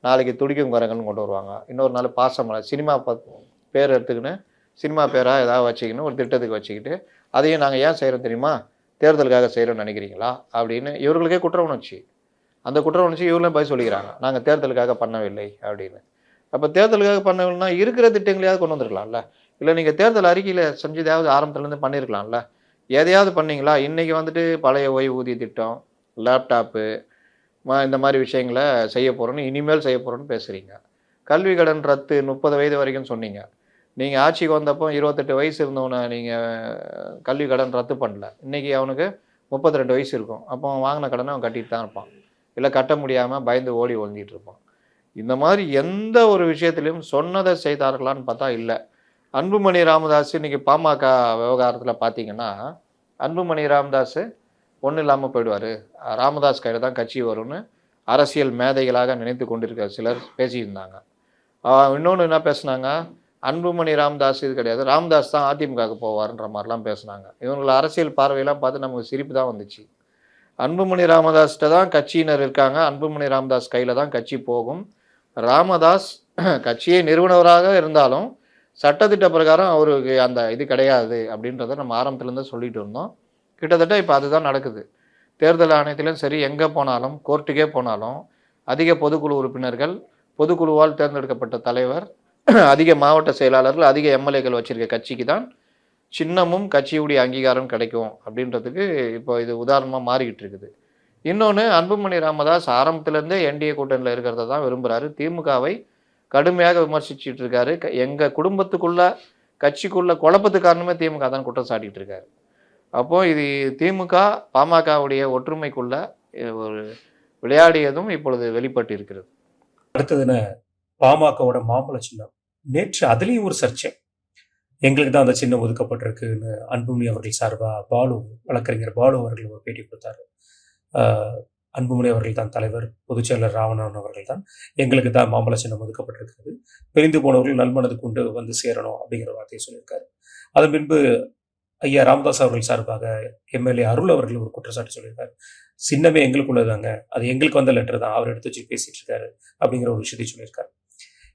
நாளைக்கு துடிக்கும் கரங்கள்னு கொண்டு வருவாங்க, இன்னொரு நாள் பாசமலை சினிமா பேர் எடுத்துக்கின்னு சினிமா பேராக ஏதாவது வச்சுக்கின்னு ஒரு திட்டத்துக்கு வச்சுக்கிட்டு அதையும் நாங்கள் ஏன் செய்கிறோம் தெரியுமா, தேர்தலுக்காக செய்கிறோம்னு நினைக்கிறீங்களா அப்படின்னு இவர்களுக்கே குற்ற உணர்ச்சி. அந்த குற்ற உணர்ச்சி இவர்களும் போய் சொல்லிக்கிறாங்க, நாங்கள் தேர்தலுக்காக பண்ணவில்லை அப்படின்னு. அப்போ தேர்தலுக்காக பண்ணவில்லைன்னா இருக்கிற திட்டங்களையாவது கொண்டு வந்துருக்கலாம்ல, இல்லை நீங்கள் தேர்தல் அறிக்கையில் செஞ்சதாவது ஆரம்பத்துலேருந்து பண்ணியிருக்கலாம்ல, எதையாவது பண்ணீங்களா? இன்றைக்கி வந்துட்டு பழைய ஓய்வூதிய திட்டம், லேப்டாப்பு, இந்த மாதிரி விஷயங்களை செய்ய போகிறோன்னு இனிமேல் செய்ய போகிறோன்னு பேசுகிறீங்க. கல்வி கடன் ரத்து 30 வயது வரைக்கும் சொன்னீங்க. நீங்கள் ஆட்சிக்கு வந்தப்போ 28 வயசு இருந்தவனை நீங்கள் கல்வி கடன் ரத்து பண்ணல. இன்றைக்கி அவனுக்கு 32 வயசு இருக்கும். அப்போ அவன் வாங்கின கடனை அவன் கட்டிட்டு தான் இருப்பான், இல்லை கட்ட முடியாமல் பயந்து ஓடி ஒழிஞ்சிட்டு இருப்பான். இந்த மாதிரி எந்த ஒரு விஷயத்துலையும் சொன்னதை செய்தார்களான்னு பார்த்தா இல்லை. அன்புமணி ராமதாஸ் இன்றைக்கி பாமக விவகாரத்தில் பார்த்தீங்கன்னா, அன்புமணி ராமதாஸ் ஒன்றும் இல்லாமல் போயிடுவார், ராமதாஸ் கையில் தான் கட்சி வரும்னு அரசியல் மேதைகளாக நினைத்து கொண்டிருக்கிற சிலர் பேசியிருந்தாங்க. இன்னொன்று என்ன பேசுனாங்க, அன்புமணி ராமதாஸ் இது கிடையாது, ராமதாஸ் தான் அதிமுகவுக்கு போவார்ன்ற மாதிரிலாம் பேசுனாங்க. இவங்களை அரசியல் பார்வையெல்லாம் பார்த்து நமக்கு சிரிப்பு தான் வந்துச்சு. அன்புமணி ராமதாஸ்கிட்ட தான் கட்சியினர் இருக்காங்க, அன்புமணி ராமதாஸ் கையில் தான் கட்சி போகும். ராமதாஸ் கட்சியை நிறுவனவராக இருந்தாலும் சட்டத்திட்ட பிரகாரம் அவருக்கு அந்த இது கிடையாது அப்படின்றத நம்ம ஆரம்பத்துலேருந்து சொல்லிட்டு இருந்தோம். கிட்டத்தட்ட இப்போ அதுதான் நடக்குது. தேர்தல் ஆணையத்திலும் சரி, எங்கே போனாலும் கோர்ட்டுக்கே போனாலும் அதிக பொதுக்குழு உறுப்பினர்கள், பொதுக்குழுவால் தேர்ந்தெடுக்கப்பட்ட தலைவர், அதிக மாவட்ட செயலாளர்கள், அதிக எம்எல்ஏக்கள் வச்சிருக்க கட்சிக்கு தான் சின்னமும் கட்சியுடைய அங்கீகாரம் கிடைக்கும் அப்படின்றதுக்கு இப்போ இது உதாரணமாக மாறிக்கிட்டு இருக்குது. இன்னொன்று, அன்புமணி ராமதாஸ் ஆரம்பத்திலேருந்தே என்டிஏ கூட்டணியில் இருக்கிறத தான் விரும்புகிறாரு. திமுகவை கடுமையாக விமர்சிச்சுட்டு இருக்காரு. எங்கள் குடும்பத்துக்குள்ள கட்சிக்குள்ள குழப்பத்துக்கு காரணமே திமுக தான் குற்றம் சாட்டிகிட்டு இருக்காரு. அப்போது இது திமுக பாமகவுடைய ஒற்றுமைக்குள்ள ஒரு விளையாடியதும் இப்பொழுது வெளிப்பட்டு இருக்கிறது. அடுத்ததுன பாமகவோட மாம்பழ சின்னம். நேற்று அதுலேயும் ஒரு சர்ச்சை, எங்களுக்கு தான் அந்த சின்னம் ஒதுக்கப்பட்டிருக்குன்னு அன்புமணி அவர்கள் சார்பாக பாலு, வழக்கறிஞர் பாலு அவர்கள் ஒரு பேட்டி கொடுத்தாரு. அன்புமணி அவர்கள் தான் தலைவர், பொதுச் செயலர் ராவணன் அவர்கள் தான் எங்களுக்கு தான் மாம்பழ சின்னம் ஒதுக்கப்பட்டிருக்கிறது, பிரிந்து போனவர்கள் நல்மனது கொண்டு வந்து சேரணும் அப்படிங்கிற வார்த்தையை சொல்லியிருக்காரு. அதன் பின்பு ஐயா ராமதாஸ் அவர்கள் சார்பாக எம்எல்ஏ அருள் அவர்கள் ஒரு குற்றச்சாட்டு சொல்லியிருக்காரு, சின்னமே எங்களுக்குள்ளதாங்க, அது எங்களுக்கு வந்த லெட்டர் தான், அவர் எடுத்து வச்சு பேசிட்டு இருக்காரு அப்படிங்கிற ஒரு விஷயத்தை சொல்லியிருக்காரு.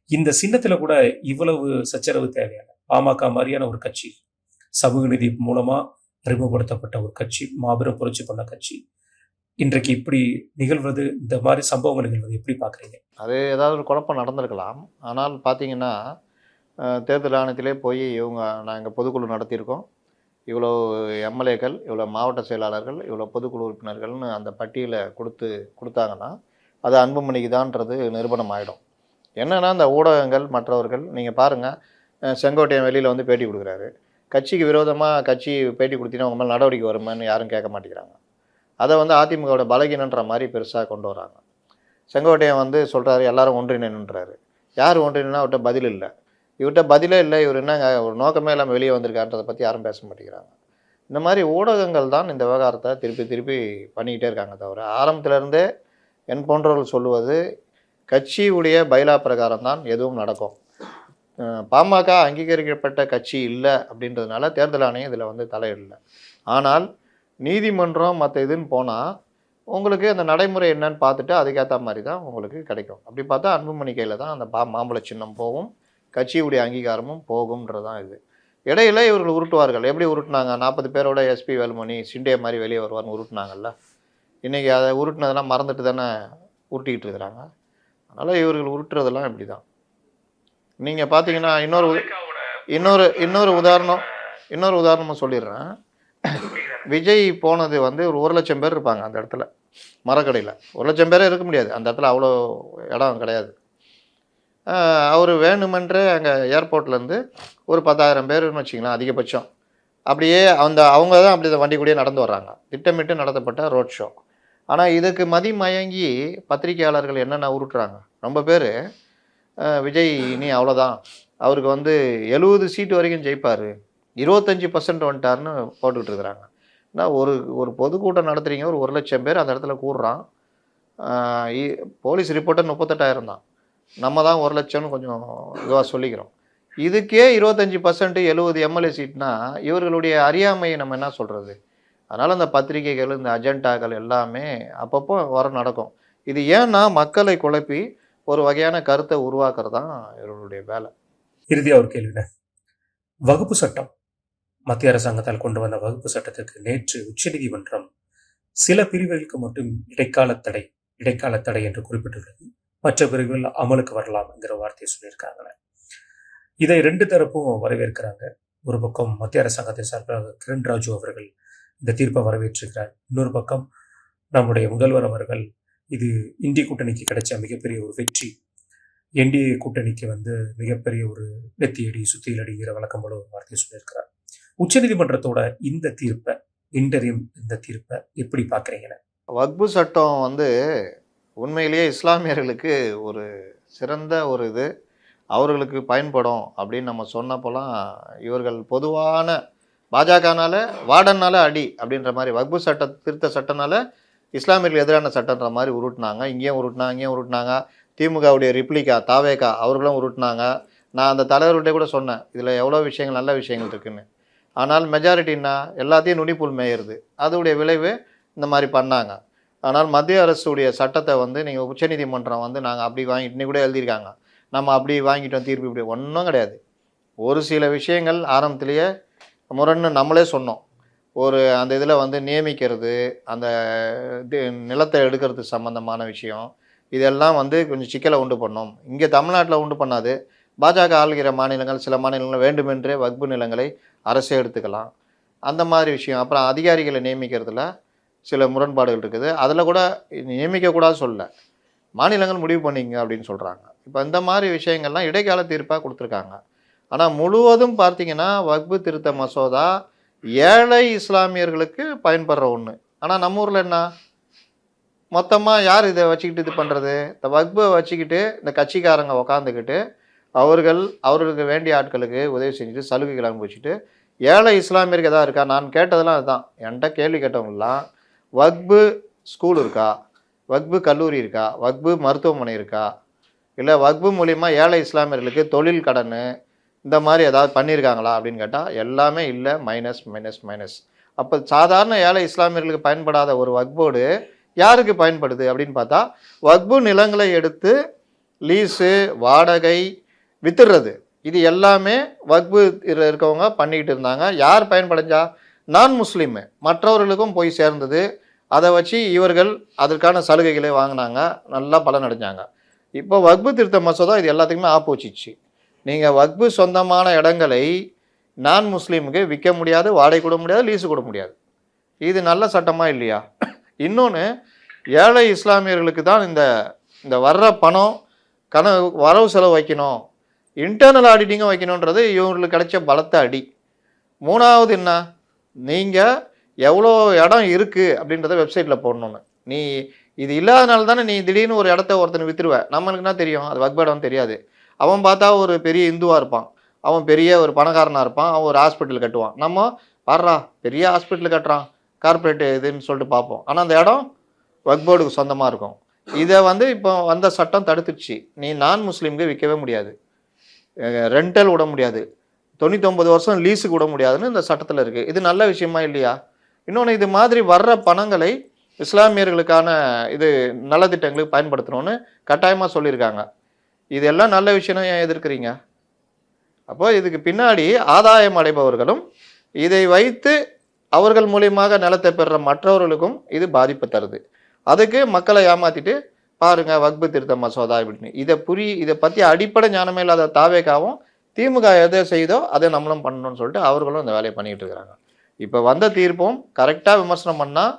இந்த சின்னத்துல கூட இவ்வளவு சச்சரவு தேவையான, பாமக மாதிரியான ஒரு கட்சி, சமூக நீதி மூலமா அறிமுகப்படுத்தப்பட்ட ஒரு கட்சி, மாபெரும் புரட்சி பண்ண கட்சி, இன்றைக்கு இப்படி நிகழ்வது, இந்த மாதிரி சம்பவங்கள் நிகழ்வது எப்படி பார்க்குறீங்க? அது ஏதாவது ஒரு குழப்பம் நடந்திருக்கலாம். ஆனால் பார்த்தீங்கன்னா, தேர்தல் ஆணையத்திலே போய் நாங்கள் பொதுக்குழு நடத்தியிருக்கோம், இவ்வளோ எம்எல்ஏக்கள், இவ்வளோ மாவட்ட செயலாளர்கள், இவ்வளோ பொதுக்குழு உறுப்பினர்கள்னு அந்த பட்டியலை கொடுத்தாங்கன்னா அது அன்புமணிக்கு தான்ன்றது நிரூபணம் ஆகிடும். என்னென்னா, இந்த ஊடகங்கள் மற்றவர்கள் நீங்கள் பாருங்கள், செங்கோட்டையன் வெளியில் வந்து பேட்டி கொடுக்குறாரு, கட்சிக்கு விரோதமாக கட்சி பேட்டி கொடுத்தீங்கன்னா உங்கள் மேலே நடவடிக்கை வருமானு யாரும் கேட்க மாட்டேங்கிறாங்க. அதை வந்து அதிமுகவோட பலகீனன்ற மாதிரி பெருசாக கொண்டு வராங்க. செங்கோட்டையன் வந்து சொல்கிறாரு எல்லாரும் ஒன்றிணைன்றாரு, யார் ஒன்றிணைனா அவர்கிட்ட பதில் இல்லை, இவர்கிட்ட பதிலே இல்லை, இவர் என்னங்க ஒரு நோக்கமே இல்லாமல் வெளியே வந்திருக்காருன்றதை பற்றி யாரும் பேச மாட்டேங்கிறாங்க. இந்த மாதிரி ஊடகங்கள் தான் இந்த விவகாரத்தை திருப்பி திருப்பி பண்ணிக்கிட்டே இருக்காங்க. தவிர ஆரம்பத்திலேருந்தே என் போன்றவர்கள் சொல்லுவது கட்சியுடைய பைலா பிரகாரம் தான் எதுவும் நடக்கும். பாமக அங்கீகரிக்கப்பட்ட கட்சி இல்லை அப்படின்றதுனால தேர்தல் ஆணையம் இதில் வந்து தலையிடல. ஆனால் நீதிமன்றம் மற்ற இதுன்னு போனால் உங்களுக்கு அந்த நடைமுறை என்னன்னு பார்த்துட்டு அதுக்கேற்ற மாதிரி தான் உங்களுக்கு கிடைக்கும். அப்படி பார்த்தா அன்புமணி கையில் தான் அந்த மாம்பழ சின்னம் போகும், கட்சியுடைய அங்கீகாரமும் போகும்ன்றதான் இது. இடையில இவர்கள் உருட்டுவார்கள். எப்படி உருட்டுனாங்க, 40 பேரோட எஸ்பி வேலுமணி சிண்டே மாதிரி வெளியே வருவார்னு உருட்டுனாங்கல்ல, இன்றைக்கி அதை உருட்டுனதெல்லாம் மறந்துட்டு தானே உருட்டிக்கிட்டு இருக்கிறாங்க. அதனால் இவர்கள் உருட்டுறதெல்லாம் இப்படி தான். நீங்கள் பார்த்தீங்கன்னா இன்னொரு உதாரணமாக சொல்லிடுறேன். விஜய் போனது வந்து ஒரு 1 லட்சம் பேர் இருப்பாங்க அந்த இடத்துல, மரக்கடையில் 1 லட்சம் பேரே இருக்க முடியாது அந்த இடத்துல, அவ்வளோ இடம் கிடையாது. அவர் வேணுமென்றே அங்கே ஏர்போர்ட்லேருந்து ஒரு 10,000 பேர்னு வச்சிங்களேன் அதிகபட்சம், அப்படியே அவங்க தான் அப்படி வண்டி கூடயே நடந்து வர்றாங்க, திட்டமிட்டு நடத்தப்பட்ட ரோட் ஷோ. ஆனால் இதுக்கு மதிமயங்கி பத்திரிகையாளர்கள் என்னென்ன உருட்டுறாங்க, ரொம்ப பேர் விஜய் இனி அவ்வளோதான், அவருக்கு வந்து 70 சீட்டு வரைக்கும் ஜெயிப்பார், 25% வந்துட்டார்னு போட்டுக்கிட்டு இருக்கிறாங்க. ஏன்னா ஒரு பொதுக்கூட்டம் நடத்துகிறீங்க, ஒரு 1 லட்சம் பேர் அந்த இடத்துல கூடுறான், போலீஸ் ரிப்போர்ட்டர் 38,000 தான், நம்ம தான் 1 லட்சம்னு கொஞ்சம் இதுவாக சொல்லிக்கிறோம். இதுக்கே 25% 70 எம்எல்ஏ சீட்னா இவர்களுடைய அறியாமையை நம்ம என்ன சொல்கிறது. அதனால் அந்த பத்திரிகைகள், இந்த அஜெண்டாக்கள் எல்லாமே அப்பப்போ நடக்கும். இது ஏன்னா மக்களை குழப்பி ஒரு வகையான கருத்தை உருவாக்குறது தான் இவர்களுடைய வேலை. இறுதியாக ஒரு கேள்விண்ணே, வகுப்பு சட்டம், மத்திய அரசாங்கத்தால் கொண்டு வந்த வகுப்பு சட்டத்துக்கு நேற்று உச்சநீதிமன்றம் சில பிரிவுகளுக்கு மட்டும் இடைக்கால தடை என்று குறிப்பிட்டுள்ளது. மற்ற பிரிவுகள் அமலுக்கு வரலாம் என்கிற வார்த்தையை சொல்லியிருக்காங்க. இதை 2 தரப்பும் வரவேற்கிறாங்க. ஒரு பக்கம் மத்திய அரசாங்கத்தின் சார்பாக கிரண் ராஜு அவர்கள் இந்த தீர்ப்பை வரவேற்றிருக்கிறார். இன்னொரு பக்கம் நம்முடைய முதல்வர் அவர்கள் இது இந்திய கூட்டணிக்கு கிடைச்ச மிகப்பெரிய ஒரு வெற்றி, என்டிஏ கூட்டணிக்கு மிகப்பெரிய ஒரு நெத்தியடி சுத்தியலடிங்கிற வழக்கம் போல ஒரு வார்த்தையை சொல்லியிருக்கிறார். உச்சநீதிமன்றத்தோட இந்த தீர்ப்பை, இந்த தீர்ப்பை எப்படி பார்க்குறீங்கன்னு? வக்பு சட்டம் உண்மையிலேயே இஸ்லாமியர்களுக்கு ஒரு சிறந்த ஒரு இது, அவர்களுக்கு பயன்படும் அப்படின்னு நம்ம சொன்னப்போலாம் இவர்கள் பொதுவான பாஜகனால வார்டன்னால அடி அப்படின்ற மாதிரி வக்பு திருத்த சட்டனால இஸ்லாமியர்களுக்கு எதிரான சட்டன்ற மாதிரி உருட்டினாங்க. இங்கேயும் உருட்டினாங்க. திமுகவுடைய ரிப்ளிகா தாவேகா அவர்களும் உருட்டினாங்க. நான் அந்த தலைவர்கள்ட்ட கூட சொன்னேன், இதில் எவ்வளோ விஷயங்கள் நல்ல விஷயங்கள் இருக்குன்னு. ஆனால் மெஜாரிட்டின்னா எல்லாத்தையும் நுனிப்புல் மேயிறது. அதோடைய விளைவு இந்த மாதிரி பண்ணாங்க. ஆனால் மத்திய அரசுடைய சட்டத்தை நீங்கள் உச்சநீதிமன்றம் நாங்கள் அப்படி வாங்கிட்டு இன்னி கூட எழுதியிருக்காங்க, நம்ம அப்படி வாங்கிட்டோம் தீர்ப்பு, இப்படி ஒன்றும் கிடையாது. ஒரு சில விஷயங்கள் ஆரம்பத்திலேயே முரண்னு நம்மளே சொன்னோம். அந்த இதில் நியமிக்கிறது, அந்த நிலத்தை எடுக்கிறது சம்மந்தமான விஷயம், இதெல்லாம் கொஞ்சம் சிக்கலை உண்டு பண்ணோம். இங்கே தமிழ்நாட்டில் உண்டு பண்ணாது. பாஜக ஆளுகிற மாநிலங்கள், சில மாநிலங்கள் வேண்டுமென்றே வக்பு நிலங்களை அரசே எடுத்துக்கலாம், அந்த மாதிரி விஷயம். அப்புறம் அதிகாரிகளை நியமிக்கிறதுல சில முரண்பாடுகள் இருக்குது. அதில் கூட நியமிக்கக்கூடாது சொல்ல, மாநிலங்கள் முடிவு பண்ணிங்க அப்படின்னு சொல்கிறாங்க. இப்போ இந்த மாதிரி விஷயங்கள்லாம் இடைக்கால தீர்ப்பாக கொடுத்துருக்காங்க. ஆனால் முழுவதும் பார்த்தீங்கன்னா வக்பு திருத்த மசோதா ஏழை இஸ்லாமியர்களுக்கு பயன்படுற ஒன்று. ஆனால் நம்ம ஊரில் என்ன, மொத்தமாக யார் இதை வச்சுக்கிட்டு இது பண்ணுறது? இந்த வக்பை வச்சுக்கிட்டு இந்த கட்சிக்காரங்க உக்காந்துக்கிட்டு அவர்களுக்கு வேண்டிய ஆட்களுக்கு உதவி செஞ்சுட்டு சலுகைகள் அனுபவிச்சுட்டு ஏழை இஸ்லாமியருக்கு எதாவது இருக்கா? நான் கேட்டதெல்லாம் அதுதான். என்கிட்ட கேள்வி கேட்டவங்களாம் வக்பு ஸ்கூல் இருக்கா, வக்பு கல்லூரி இருக்கா, வக்பு மருத்துவமனை இருக்கா, இல்லை வக்பு மூலிமா ஏழை இஸ்லாமியர்களுக்கு தொழில் கடன் இந்த மாதிரி ஏதாவது பண்ணியிருக்காங்களா அப்படின்னு கேட்டால் எல்லாமே இல்லை, மைனஸ். அப்போ சாதாரண ஏழை இஸ்லாமியர்களுக்கு பயன்படாத ஒரு வக்போடு யாருக்கு பயன்படுது அப்படின்னு பார்த்தா, வக்பு நிலங்களை எடுத்து லீஸு, வாடகை, வித்துடுறது, இது எல்லாமே வக்பு இருக்கவங்க பண்ணிக்கிட்டு இருந்தாங்க. யார் பயன்படைஞ்சா? நான் முஸ்லீமு மற்றவர்களுக்கும் போய் சேர்ந்தது. அதை வச்சு இவர்கள் அதற்கான சலுகைகளை வாங்கினாங்க, நல்லா பலன் அடைஞ்சாங்க. இப்போ வக்பு திருத்த மசோதா இது எல்லாத்துக்குமே ஆப்போசிச்சு. நீங்கள் வக்பு சொந்தமான இடங்களை நான் முஸ்லீமுக்கு விற்க முடியாது, வாடகை கூட முடியாது, லீஸு கூட முடியாது. இது நல்ல சட்டமா இல்லையா? இன்னொன்று, ஏழை இஸ்லாமியர்களுக்கு தான் இந்த வர்ற பணம் வரவு செலவு வைக்கணும், இன்டர்னல் ஆடிட்டிங்கும் வைக்கணுன்றது இவங்களுக்கு கிடைச்ச பலத்த அடி. மூணாவது என்ன, நீங்கள் எவ்வளோ இடம் இருக்குது அப்படின்றத வெப்சைட்டில் போடணுன்னு. நீ இது இல்லாதனால தானே நீ திடீர்னு ஒரு இடத்த ஒருத்தனை விற்றுருவேன். நம்மளுக்கு என்ன தெரியும் அது வக்பு இடம் தெரியாது. அவன் பார்த்தா ஒரு பெரிய இந்துவாக இருப்பான், அவன் பெரிய ஒரு பணக்காரனாக இருப்பான், அவன் ஒரு ஹாஸ்பிட்டல் கட்டுவான். நம்ம வர்றா பெரிய ஹாஸ்பிட்டல் கட்டுறான், கார்பரேட் இதுன்னு சொல்லிட்டு பார்ப்போம். ஆனால் அந்த இடம் வக்போர்டுக்கு சொந்தமாக இருக்கும். இதை இப்போ வந்த சட்டம் தடுத்துடுச்சு. நீ நான் முஸ்லீமுக்கு விற்கவே முடியாது, ரெண்டல் விட முடியாது, 99 வருஷம் லீஸுக்கு விட முடியாதுன்னு இந்த சட்டத்தில் இருக்குது. இது நல்ல விஷயமா இல்லையா? இன்னொன்று, இது மாதிரி வர்ற பணங்களை இஸ்லாமியர்களுக்கான இது நலத்திட்டங்களுக்கு பயன்படுத்தணும்னு கட்டாயமாக சொல்லியிருக்காங்க. இதெல்லாம் நல்ல விஷயம் ஏன் எதிர்க்கிறீங்க? அப்போ இதுக்கு பின்னாடி ஆதாயம் அடைபவர்களும் இதை வைத்து அவர்கள் மூலியமாக நிலத்தை பெறுற மற்றவர்களுக்கும் இது பாதிப்பு தருது. அதுக்கு மக்களை ஏமாத்திட்டு பாருங்க வக்பு திருத்த மசோதா இப்படின்னு இதை பற்றி அடிப்படை ஞானமே இல்லாத தாவேகாவும் திமுக எதை செய்தோ அதை நம்மளும் பண்ணணும்னு சொல்லிட்டு அவர்களும் இந்த வேலையை பண்ணிக்கிட்டு இருக்கிறாங்க. இப்போ வந்த தீர்ப்பும் கரெக்டாக விமர்சனம் பண்ணால்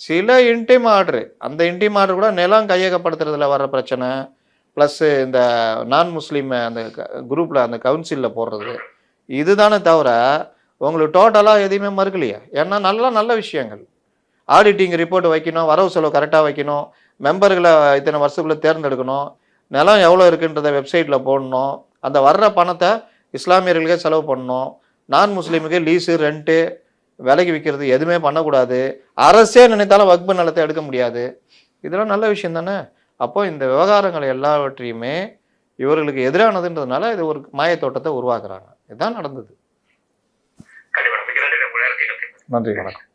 சில இன்டிம் ஆர்டரு, அந்த இன்டிம் ஆர்டர் கூட நிலம் கையகப்படுத்துறதுல வர்ற பிரச்சனை, ப்ளஸ்ஸு இந்த நான் முஸ்லீம் அந்த குரூப்பில் அந்த கவுன்சிலில் போடுறது, இதுதானே தவிர உங்களுக்கு டோட்டலாக எதையுமே மறுக்கலையே. ஏன்னா நல்ல விஷயங்கள், ஆடிட்டிங் ரிப்போர்ட் வைக்கணும், வரவு செலவு கரெக்டாக வைக்கணும், மெம்பர்களை இத்தனை வருஷத்துக்குள்ளே தேர்ந்தெடுக்கணும், நிலம் எவ்வளோ இருக்குன்றதை வெப்சைட்டில் போடணும், அந்த வர்ற பணத்தை இஸ்லாமியர்களுக்கே செலவு பண்ணணும், நான் முஸ்லீமுக்கு லீஸு ரெண்ட்டு விலைக்கு விற்கிறது எதுவுமே பண்ணக்கூடாது, அரசே நினைத்தாலும் வக்பு நிலத்தை எடுக்க முடியாது. இதெல்லாம் நல்ல விஷயம் தானே. அப்போ இந்த விவகாரங்கள் எல்லாவற்றையுமே இவர்களுக்கு எதிரானதுன்றதுனால இது ஒரு மாயத்தோட்டத்தை உருவாக்குறாங்க. இதுதான் நடந்தது. நன்றி, வணக்கம்.